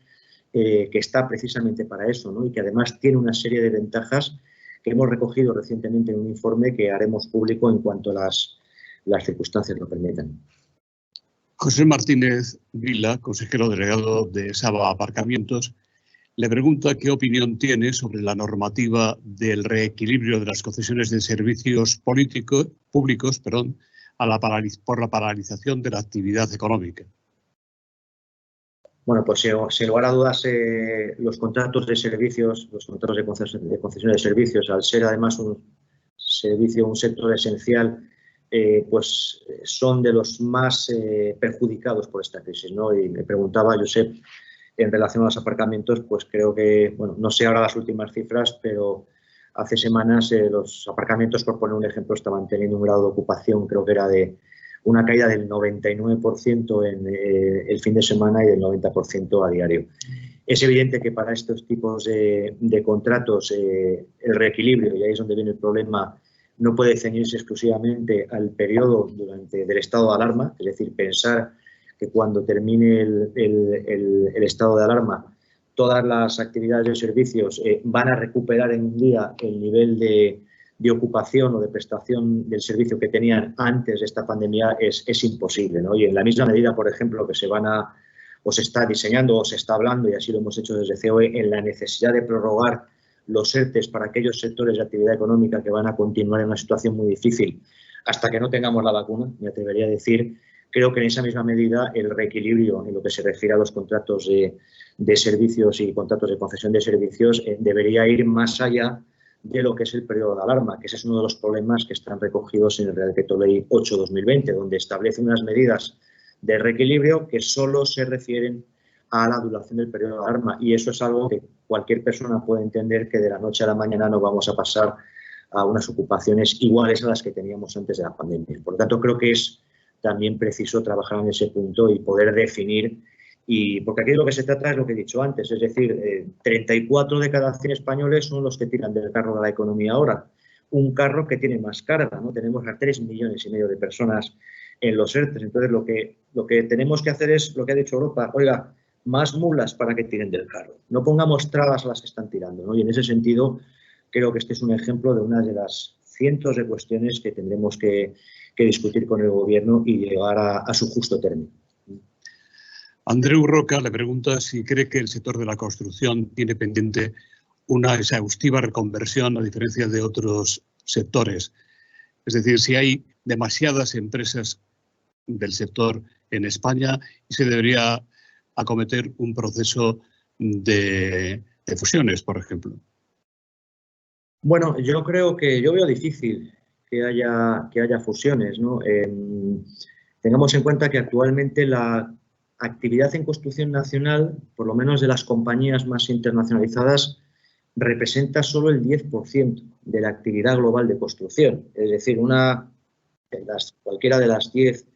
S2: que está precisamente para eso, ¿no? Y que además tiene una serie de ventajas que hemos recogido recientemente en un informe que haremos público en cuanto las circunstancias lo permitan.
S1: José Martínez Vila, consejero delegado de Saba Aparcamientos, le pregunta qué opinión tiene sobre la normativa del reequilibrio de las concesiones de servicios públicos por la paralización de la actividad económica.
S2: Bueno, pues sin lugar a dudas, los contratos de servicios, los contratos de concesión de servicios, al ser además un sector esencial, pues son de los más perjudicados por esta crisis, ¿no? Y me preguntaba, Josep, en relación a los aparcamientos, pues creo que, bueno, no sé ahora las últimas cifras, pero hace semanas los aparcamientos, por poner un ejemplo, estaban teniendo un grado de ocupación, creo que era de una caída del 99% en el fin de semana y del 90% a diario. Es evidente que para estos tipos de contratos el reequilibrio, y ahí es donde viene el problema, no puede ceñirse exclusivamente al periodo del estado de alarma, es decir, pensar que cuando termine el estado de alarma todas las actividades de servicios van a recuperar en un día el nivel de ocupación o de prestación del servicio que tenían antes de esta pandemia es imposible, ¿no? Y en la misma medida, por ejemplo, que se está diseñando o se está hablando, y así lo hemos hecho desde COE, en la necesidad de prorrogar los ERTEs para aquellos sectores de actividad económica que van a continuar en una situación muy difícil hasta que no tengamos la vacuna, me atrevería a decir. Creo que en esa misma medida el reequilibrio en lo que se refiere a los contratos de servicios y contratos de concesión de servicios debería ir más allá de lo que es el periodo de alarma, que ese es uno de los problemas que están recogidos en el Real Decreto Ley 8/2020, donde establece unas medidas de reequilibrio que solo se refieren a la duración del periodo de alarma, y eso es algo que cualquier persona puede entender, que de la noche a la mañana no vamos a pasar a unas ocupaciones iguales a las que teníamos antes de la pandemia. Por lo tanto, creo que es también preciso trabajar en ese punto y poder definir, porque aquí lo que se trata es lo que he dicho antes, es decir, 34 de cada 100 españoles son los que tiran del carro de la economía ahora. Un carro que tiene más carga, ¿no? Tenemos a 3,5 millones de personas en los ERTES. Entonces, lo que tenemos que hacer es lo que ha dicho Europa: oiga, más mulas para que tiren del carro. No pongamos trabas a las que están tirando, ¿no? Y en ese sentido, creo que este es un ejemplo de una de las cientos de cuestiones que tendremos que discutir con el Gobierno y llegar a su justo término.
S1: Andreu Roca le pregunta si cree que el sector de la construcción tiene pendiente una exhaustiva reconversión a diferencia de otros sectores. Es decir, si hay demasiadas empresas del sector en España y se debería acometer un proceso de fusiones, por ejemplo.
S2: Bueno, yo veo difícil que haya fusiones, ¿no? Tengamos en cuenta que actualmente la actividad en construcción nacional, por lo menos de las compañías más internacionalizadas, representa solo el 10% de la actividad global de construcción. Es decir, cualquiera de las 10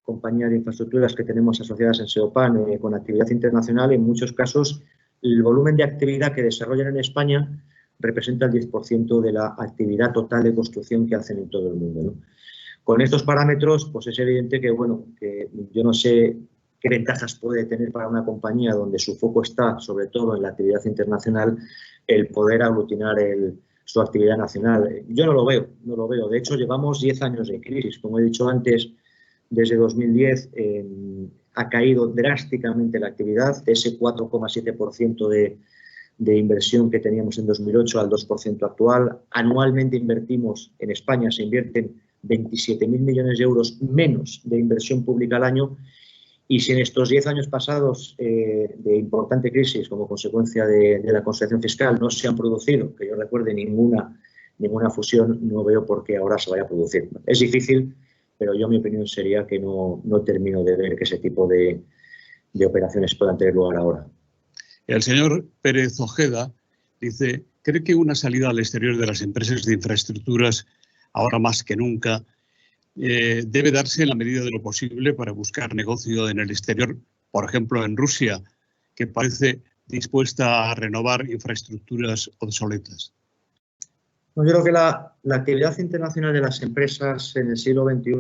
S2: compañías de infraestructuras que tenemos asociadas en SEOPAN con actividad internacional, en muchos casos el volumen de actividad que desarrollan en España representa el 10% de la actividad total de construcción que hacen en todo el mundo, ¿no? Con estos parámetros, pues es evidente que, bueno, que yo no sé qué ventajas puede tener para una compañía donde su foco está sobre todo en la actividad internacional el poder aglutinar su actividad nacional. Yo no lo veo. De hecho, llevamos 10 años de crisis. Como he dicho antes, desde 2010 ha caído drásticamente la actividad, de ese 4,7% de inversión que teníamos en 2008 al 2% actual. Anualmente invertimos, en España se invierten 27.000 millones de euros menos de inversión pública al año, Y si en estos 10 años pasados de importante crisis como consecuencia de la consolidación fiscal no se han producido, que yo recuerde, ninguna fusión, no veo por qué ahora se vaya a producir. Es difícil, pero yo mi opinión sería que no termino de ver que ese tipo de operaciones puedan tener lugar ahora.
S1: El señor Pérez Ojeda dice, ¿cree que una salida al exterior de las empresas de infraestructuras, ahora más que nunca, debe darse en la medida de lo posible para buscar negocio en el exterior, por ejemplo en Rusia, que parece dispuesta a renovar infraestructuras obsoletas?
S2: Yo creo que la actividad internacional de las empresas en el siglo XXI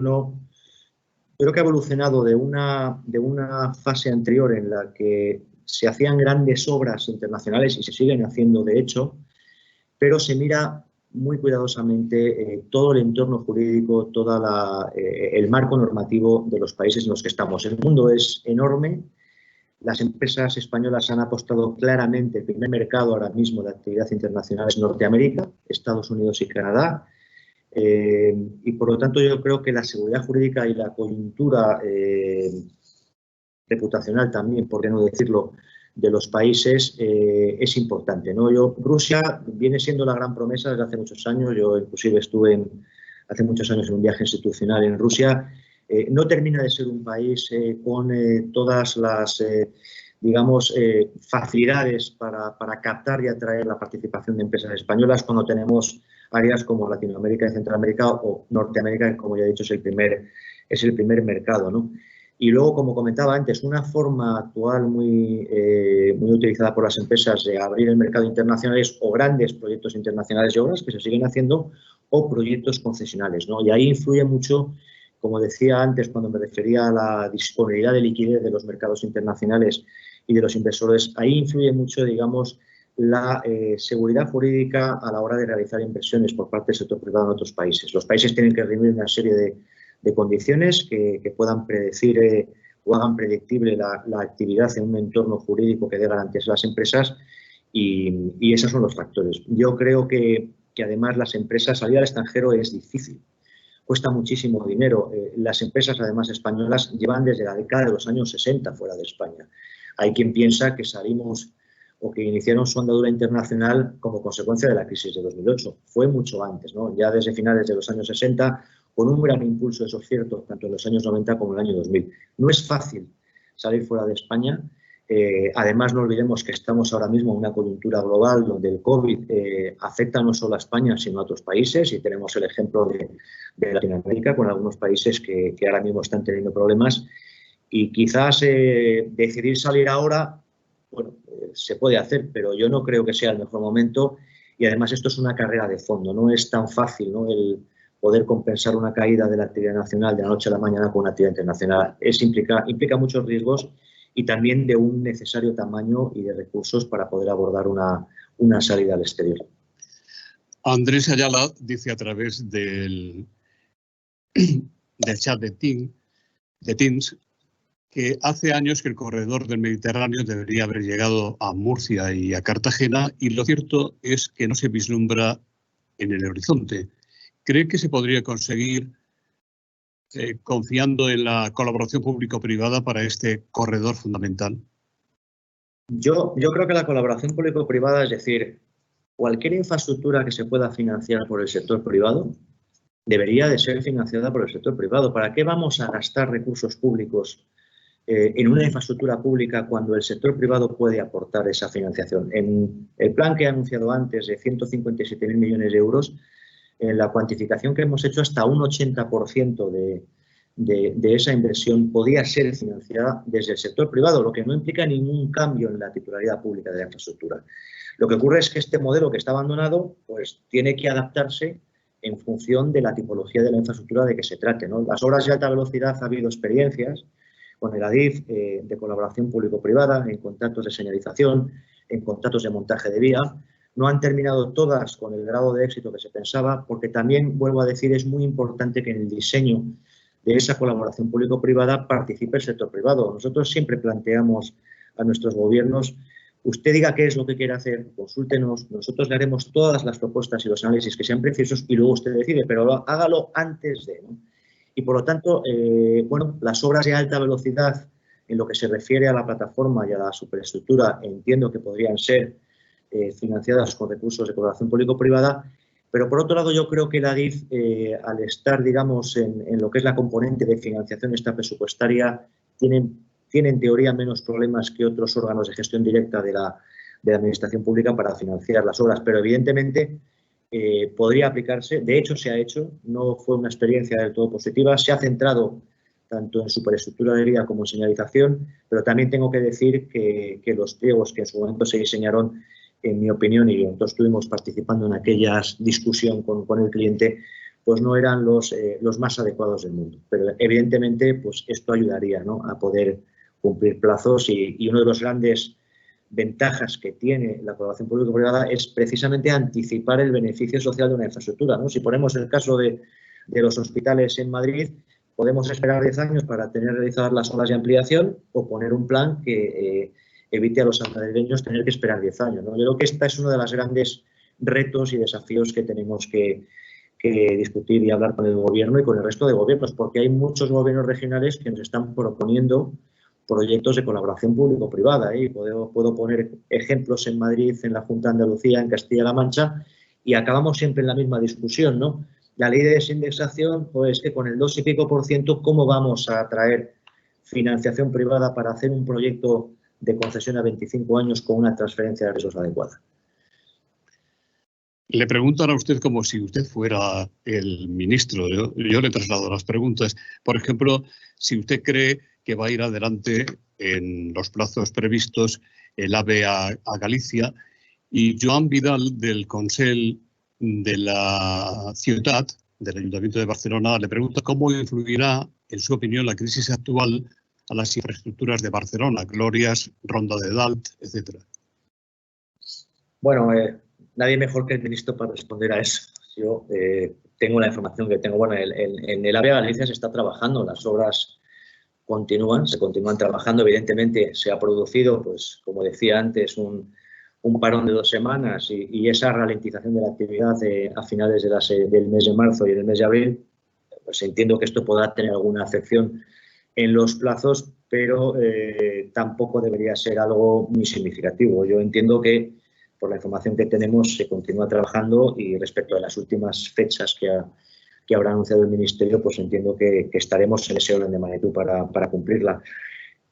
S2: creo que ha evolucionado de una fase anterior en la que se hacían grandes obras internacionales y se siguen haciendo de hecho, pero se mira muy cuidadosamente todo el entorno jurídico, todo el marco normativo de los países en los que estamos. El mundo es enorme. Las empresas españolas han apostado claramente. El primer mercado ahora mismo de actividad internacional es Norteamérica, Estados Unidos y Canadá. Y por lo tanto yo creo que la seguridad jurídica y la coyuntura reputacional también, por qué no decirlo, de los países es importante, ¿no? Rusia viene siendo la gran promesa desde hace muchos años. Yo inclusive estuve hace muchos años en un viaje institucional en Rusia. No termina de ser un país con todas las, digamos, facilidades para captar y atraer la participación de empresas españolas cuando tenemos áreas como Latinoamérica y Centroamérica o Norteamérica, que como ya he dicho es el primer mercado, ¿no? Y luego, como comentaba antes, una forma actual muy utilizada por las empresas de abrir el mercado internacional es o grandes proyectos internacionales de obras que se siguen haciendo o proyectos concesionales, ¿no? Y ahí influye mucho, como decía antes cuando me refería a la disponibilidad de liquidez de los mercados internacionales y de los inversores, ahí influye mucho, digamos, la seguridad jurídica a la hora de realizar inversiones por parte del sector privado en otros países. Los países tienen que reunir una serie de condiciones que puedan predecir o hagan predictible la actividad en un entorno jurídico que dé garantías a las empresas y esos son los factores. Yo creo que además las empresas, salir al extranjero es difícil, cuesta muchísimo dinero. Las empresas además españolas llevan desde la década de los años 60 fuera de España. Hay quien piensa que salimos o que iniciaron su andadura internacional como consecuencia de la crisis de 2008. Fue mucho antes, ¿no? Ya desde finales de los años 60, con un gran impulso, eso es cierto, tanto en los años 90 como en el año 2000. No es fácil salir fuera de España. Además, no olvidemos que estamos ahora mismo en una coyuntura global donde el COVID afecta no solo a España, sino a otros países. Y tenemos el ejemplo de Latinoamérica con algunos países que ahora mismo están teniendo problemas. Y quizás decidir salir ahora, bueno, se puede hacer, pero yo no creo que sea el mejor momento. Y además esto es una carrera de fondo. No es tan fácil, ¿no?, el poder compensar una caída de la actividad nacional de la noche a la mañana con una actividad internacional. Implica muchos riesgos y también de un necesario tamaño y de recursos para poder abordar una salida al exterior.
S1: Andrés Ayala dice a través del chat de Teams que hace años que el corredor del Mediterráneo debería haber llegado a Murcia y a Cartagena y lo cierto es que no se vislumbra en el horizonte. ¿Cree que se podría conseguir confiando en la colaboración público-privada para este corredor fundamental?
S2: Yo creo que la colaboración público-privada, es decir, cualquier infraestructura que se pueda financiar por el sector privado, debería de ser financiada por el sector privado. ¿Para qué vamos a gastar recursos públicos en una infraestructura pública cuando el sector privado puede aportar esa financiación? En el plan que he anunciado antes de 157.000 millones de euros, en la cuantificación que hemos hecho, hasta un 80% de esa inversión podía ser financiada desde el sector privado, lo que no implica ningún cambio en la titularidad pública de la infraestructura. Lo que ocurre es que este modelo que está abandonado pues tiene que adaptarse en función de la tipología de la infraestructura de que se trate, ¿no? Las obras de alta velocidad, ha habido experiencias con el ADIF de colaboración público-privada, en contratos de señalización, en contratos de montaje de vía. No han terminado todas con el grado de éxito que se pensaba, porque también, vuelvo a decir, es muy importante que en el diseño de esa colaboración público-privada participe el sector privado. Nosotros siempre planteamos a nuestros gobiernos, usted diga qué es lo que quiere hacer, consúltenos, nosotros le haremos todas las propuestas y los análisis que sean precisos y luego usted decide, pero hágalo antes de, ¿no? Y por lo tanto, bueno, las obras de alta velocidad En lo que se refiere a la plataforma y a la superestructura, entiendo que podrían ser financiadas con recursos de colaboración público-privada, pero por otro lado yo creo que la DIF, al estar, digamos, en lo que es la componente de financiación esta presupuestaria, tiene en teoría menos problemas que otros órganos de gestión directa de la administración pública para financiar las obras, pero evidentemente podría aplicarse. De hecho, se ha hecho, no fue una experiencia del todo positiva, se ha centrado tanto en superestructura de vía como en señalización, pero también tengo que decir que los pliegos que en su momento se diseñaron, en mi opinión, y nosotros estuvimos participando en aquella discusión con el cliente, pues no eran los más adecuados del mundo. Pero evidentemente pues esto ayudaría, ¿no?, a poder cumplir plazos y uno de los grandes ventajas que tiene la colaboración público-privada es precisamente anticipar el beneficio social de una infraestructura, ¿no? Si ponemos el caso de los hospitales en Madrid, podemos esperar 10 años para tener realizadas las obras de ampliación o poner un plan que evite a los madrileños tener que esperar 10 años, ¿no? Yo creo que esta es uno de los grandes retos y desafíos que tenemos que discutir y hablar con el Gobierno y con el resto de gobiernos, porque hay muchos gobiernos regionales que nos están proponiendo proyectos de colaboración público-privada. Puedo poner ejemplos en Madrid, en la Junta de Andalucía, en Castilla-La Mancha, y acabamos siempre en la misma discusión, ¿no? La ley de desindexación, pues que con el 2 y pico %, ¿cómo vamos a atraer financiación privada para hacer un proyecto de concesión a 25 años con una transferencia de riesgos adecuada?
S1: Le preguntan a usted como si usted fuera el ministro. Yo le traslado las preguntas. Por ejemplo, si usted cree que va a ir adelante en los plazos previstos el AVE a Galicia, y Joan Vidal, del Consell de la Ciutat, del Ayuntamiento de Barcelona, le pregunta cómo influirá, en su opinión, la crisis actual a las infraestructuras de Barcelona, Glorias, Ronda de Dalt, etcétera.
S2: Bueno, nadie mejor que el ministro para responder a eso. Yo tengo la información que tengo. Bueno, en el AVE a Galicia se está trabajando, las obras se continúan trabajando. Evidentemente se ha producido, pues como decía antes, un parón de 2 semanas y esa ralentización de la actividad a finales del mes de marzo y del mes de abril, pues entiendo que esto podrá tener alguna afección en los plazos, pero tampoco debería ser algo muy significativo. Yo entiendo que por la información que tenemos se continúa trabajando y respecto a las últimas fechas que habrá anunciado el Ministerio, pues entiendo que estaremos en ese orden de magnitud para cumplirla.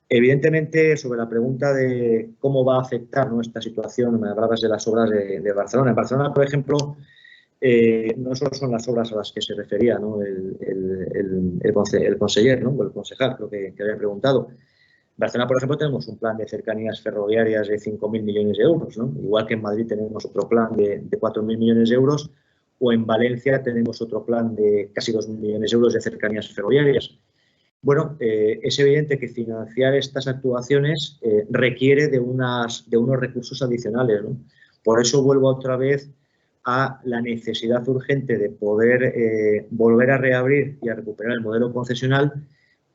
S2: Evidentemente, sobre la pregunta de cómo va a afectar, ¿no?, esta situación, me hablabas de las obras de Barcelona. En Barcelona, por ejemplo, no solo son las obras a las que se refería, ¿no?, el conseller, ¿no?, o el concejal, creo que había preguntado. En Barcelona, por ejemplo, tenemos un plan de cercanías ferroviarias de 5.000 millones de euros, ¿no? Igual que en Madrid tenemos otro plan de 4.000 millones de euros, o en Valencia tenemos otro plan de casi 2.000 millones de euros de cercanías ferroviarias. Bueno, es evidente que financiar estas actuaciones requiere de unos recursos adicionales, ¿no? Por eso vuelvo otra vez a la necesidad urgente de poder volver a reabrir y a recuperar el modelo concesional,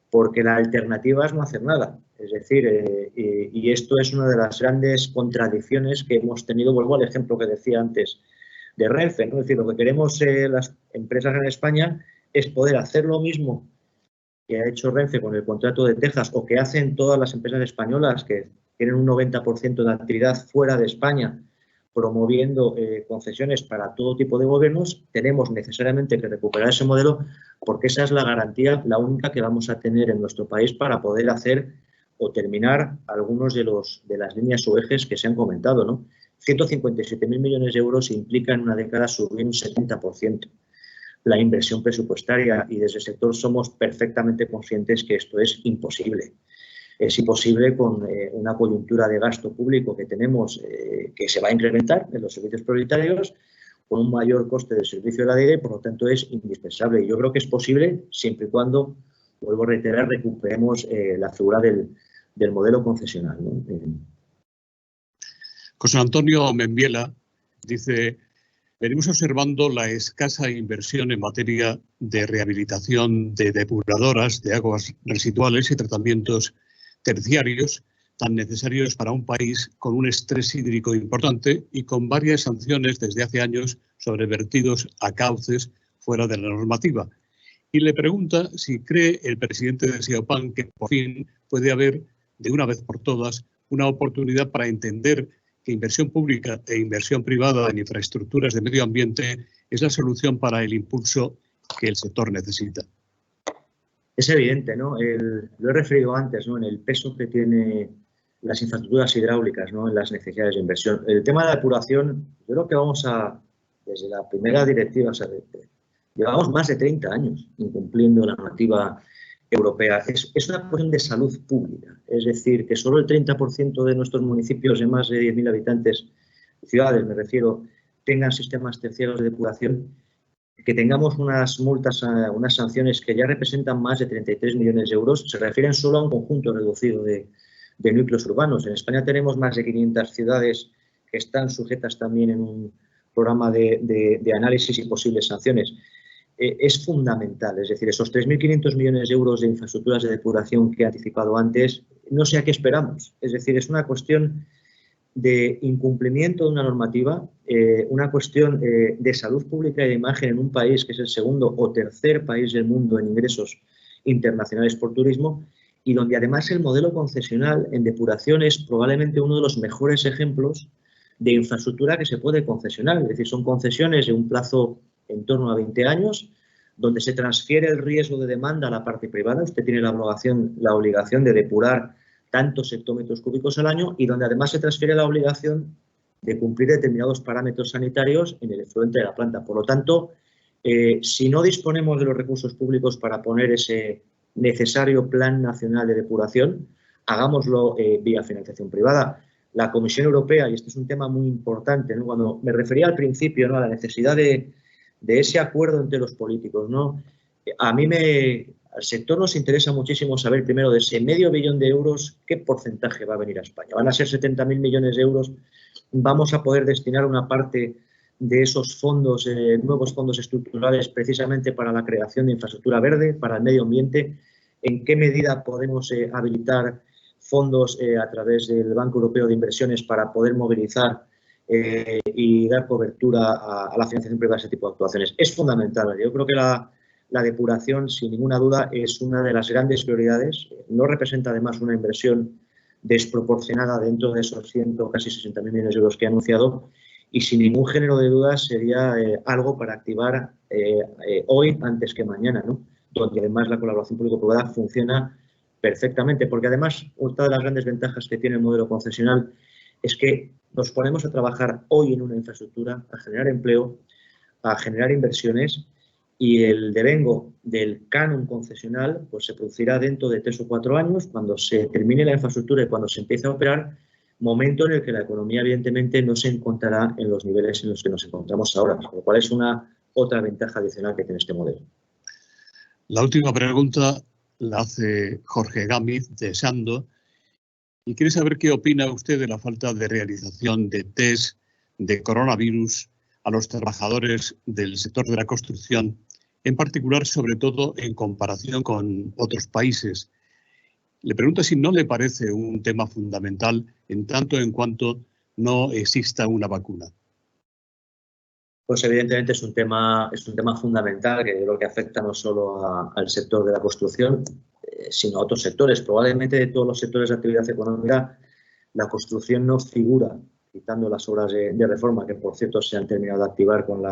S2: porque la alternativa es no hacer nada. Es decir, y esto es una de las grandes contradicciones que hemos tenido. Vuelvo al ejemplo que decía antes de Renfe, ¿no? Es decir, lo que queremos las empresas en España es poder hacer lo mismo que ha hecho Renfe con el contrato de Texas, o que hacen todas las empresas españolas que tienen un 90% de actividad fuera de España, promoviendo concesiones para todo tipo de gobiernos. Tenemos necesariamente que recuperar ese modelo, porque esa es la garantía, la única que vamos a tener en nuestro país para poder hacer o terminar algunos de las líneas o ejes que se han comentado, ¿no? 157.000 millones de euros implica en una década subir un 70% la inversión presupuestaria, y desde el sector somos perfectamente conscientes que esto es imposible. Es imposible con una coyuntura de gasto público que tenemos, que se va a incrementar en los servicios prioritarios, con un mayor coste del servicio de la DIE, y por lo tanto es indispensable. Yo creo que es posible siempre y cuando, vuelvo a reiterar, recuperemos la figura del modelo concesional, ¿no?
S1: José Antonio Membiela dice: venimos observando la escasa inversión en materia de rehabilitación de depuradoras de aguas residuales y tratamientos terciarios tan necesarios para un país con un estrés hídrico importante y con varias sanciones desde hace años sobre vertidos a cauces fuera de la normativa. y le pregunta si cree el presidente de Xiaopán que por fin puede haber, de una vez por todas, una oportunidad para entender que inversión pública e inversión privada en infraestructuras de medio ambiente es la solución para el impulso que el sector necesita.
S2: Es evidente, ¿no? Lo he referido antes, ¿no? En el peso que tiene las infraestructuras hidráulicas, ¿no? En las necesidades de inversión. El tema de la depuración, yo creo que desde la primera directiva, o sea, llevamos más de 30 años incumpliendo la normativa europea. Es una cuestión de salud pública, es decir, que solo el 30% de nuestros municipios de más de 10.000 habitantes, ciudades me refiero, tengan sistemas terciarios de depuración, que tengamos unas multas, unas sanciones que ya representan más de 33 millones de euros, se refieren solo a un conjunto reducido de núcleos urbanos. En España tenemos más de 500 ciudades que están sujetas también en un programa de análisis y posibles sanciones. Es fundamental, es decir, esos 3.500 millones de euros de infraestructuras de depuración que he anticipado antes, no sé a qué esperamos. Es decir, es una cuestión de incumplimiento de una normativa, una cuestión de salud pública y de imagen en un país que es el segundo o tercer país del mundo en ingresos internacionales por turismo, y donde además el modelo concesional en depuración es probablemente uno de los mejores ejemplos de infraestructura que se puede concesionar. Es decir, son concesiones de un plazo en torno a 20 años, donde se transfiere el riesgo de demanda a la parte privada. Usted tiene la obligación de depurar tantos hectómetros cúbicos al año, y donde además se transfiere la obligación de cumplir determinados parámetros sanitarios en el efluente de la planta. Por lo tanto, si no disponemos de los recursos públicos para poner ese necesario plan nacional de depuración, hagámoslo vía financiación privada. La Comisión Europea, y este es un tema muy importante, ¿no? Cuando me refería al principio, ¿no?, a la necesidad de ese acuerdo entre los políticos, ¿no? Al sector nos interesa muchísimo saber primero de ese medio billón de euros qué porcentaje va a venir a España. Van a ser 70.000 millones de euros. Vamos a poder destinar una parte de esos fondos, nuevos fondos estructurales, precisamente para la creación de infraestructura verde, para el medio ambiente. ¿En qué medida podemos habilitar fondos a través del Banco Europeo de Inversiones para poder movilizar y dar cobertura a la financiación privada de ese tipo de actuaciones? Es fundamental. Yo creo que la depuración, sin ninguna duda, es una de las grandes prioridades. No representa, además, una inversión desproporcionada dentro de esos casi 60.000 millones de euros que he anunciado, y sin ningún género de dudas sería algo para activar hoy antes que mañana, ¿no? Donde además la colaboración público-privada funciona perfectamente, porque además otra de las grandes ventajas que tiene el modelo concesional es que nos ponemos a trabajar hoy en una infraestructura, a generar empleo, a generar inversiones, y el devengo del canon concesional pues se producirá dentro de 3 o 4 años, cuando se termine la infraestructura y cuando se empiece a operar, momento en el que la economía evidentemente no se encontrará en los niveles en los que nos encontramos ahora, con lo cual es otra ventaja adicional que tiene este modelo.
S1: La última pregunta la hace Jorge Gámez de Sando, y quiere saber qué opina usted de la falta de realización de test de coronavirus a los trabajadores del sector de la construcción, en particular, sobre todo, en comparación con otros países. Le pregunto si no le parece un tema fundamental en tanto en cuanto no exista una vacuna.
S2: Pues evidentemente es un tema fundamental que yo creo que afecta no solo al sector de la construcción, sino a otros sectores. Probablemente de todos los sectores de actividad económica, la construcción no figura, quitando las obras de reforma, que por cierto se han terminado de activar con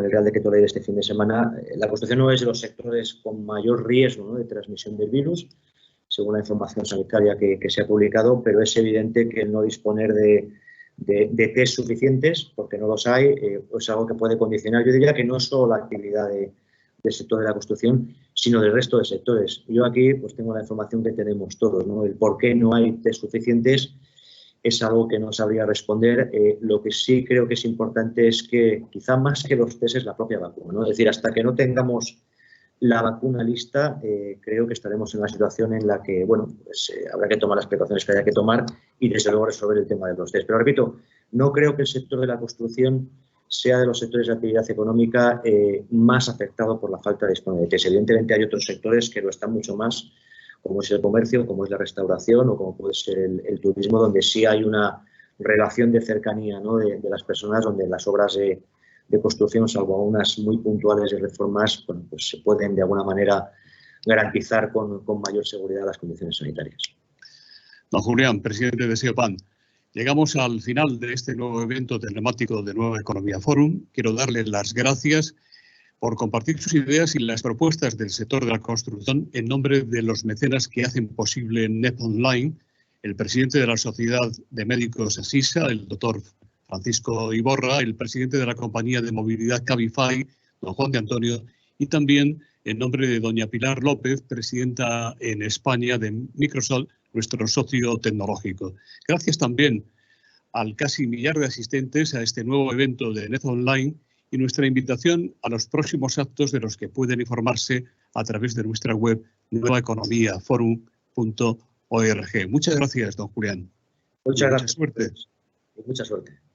S2: el Real Decreto Ley de este fin de semana. La construcción no es de los sectores con mayor riesgo, ¿no?, de transmisión del virus, según la información sanitaria que se ha publicado, pero es evidente que el no disponer de test suficientes, porque no los hay, es algo que puede condicionar, yo diría que no solo la actividad del sector de la construcción, sino del resto de sectores. Yo aquí pues tengo la información que tenemos todos, ¿no? El por qué no hay test suficientes es algo que no sabría responder. Lo que sí creo que es importante es que, quizá más que los test, es la propia vacuna, ¿no? Es decir, hasta que no tengamos la vacuna lista, creo que estaremos en una situación en la que, bueno, pues, habrá que tomar las precauciones que haya que tomar y, desde luego, resolver el tema de los test. Pero, repito, no creo que el sector de la construcción sea de los sectores de actividad económica más afectado por la falta de disponibilidad de test. Evidentemente, hay otros sectores que lo están mucho más, como es el comercio, como es la restauración o como puede ser el turismo, donde sí hay una relación de cercanía, ¿no?, de las personas, donde las obras de de construcción, salvo unas muy puntuales de reformas, bueno, pues se pueden de alguna manera garantizar con mayor seguridad las condiciones sanitarias.
S1: Don Julián, presidente de SEOPAN, llegamos al final de este nuevo evento telemático de Nueva Economía Forum. Quiero darle las gracias por compartir sus ideas y las propuestas del sector de la construcción en nombre de los mecenas que hacen posible NEF Online, el presidente de la Sociedad de Médicos ASISA, el doctor Francisco Iborra, el presidente de la compañía de movilidad Cabify, don Juan de Antonio, y también en nombre de doña Pilar López, presidenta en España de Microsol, nuestro socio tecnológico. Gracias también al casi millar de asistentes a este nuevo evento de NEF Online y nuestra invitación a los próximos actos de los que pueden informarse a través de nuestra web nuevaeconomiaforum.org. Muchas gracias, don Julián.
S2: Muchas gracias.
S1: Mucha suerte.
S2: Mucha suerte.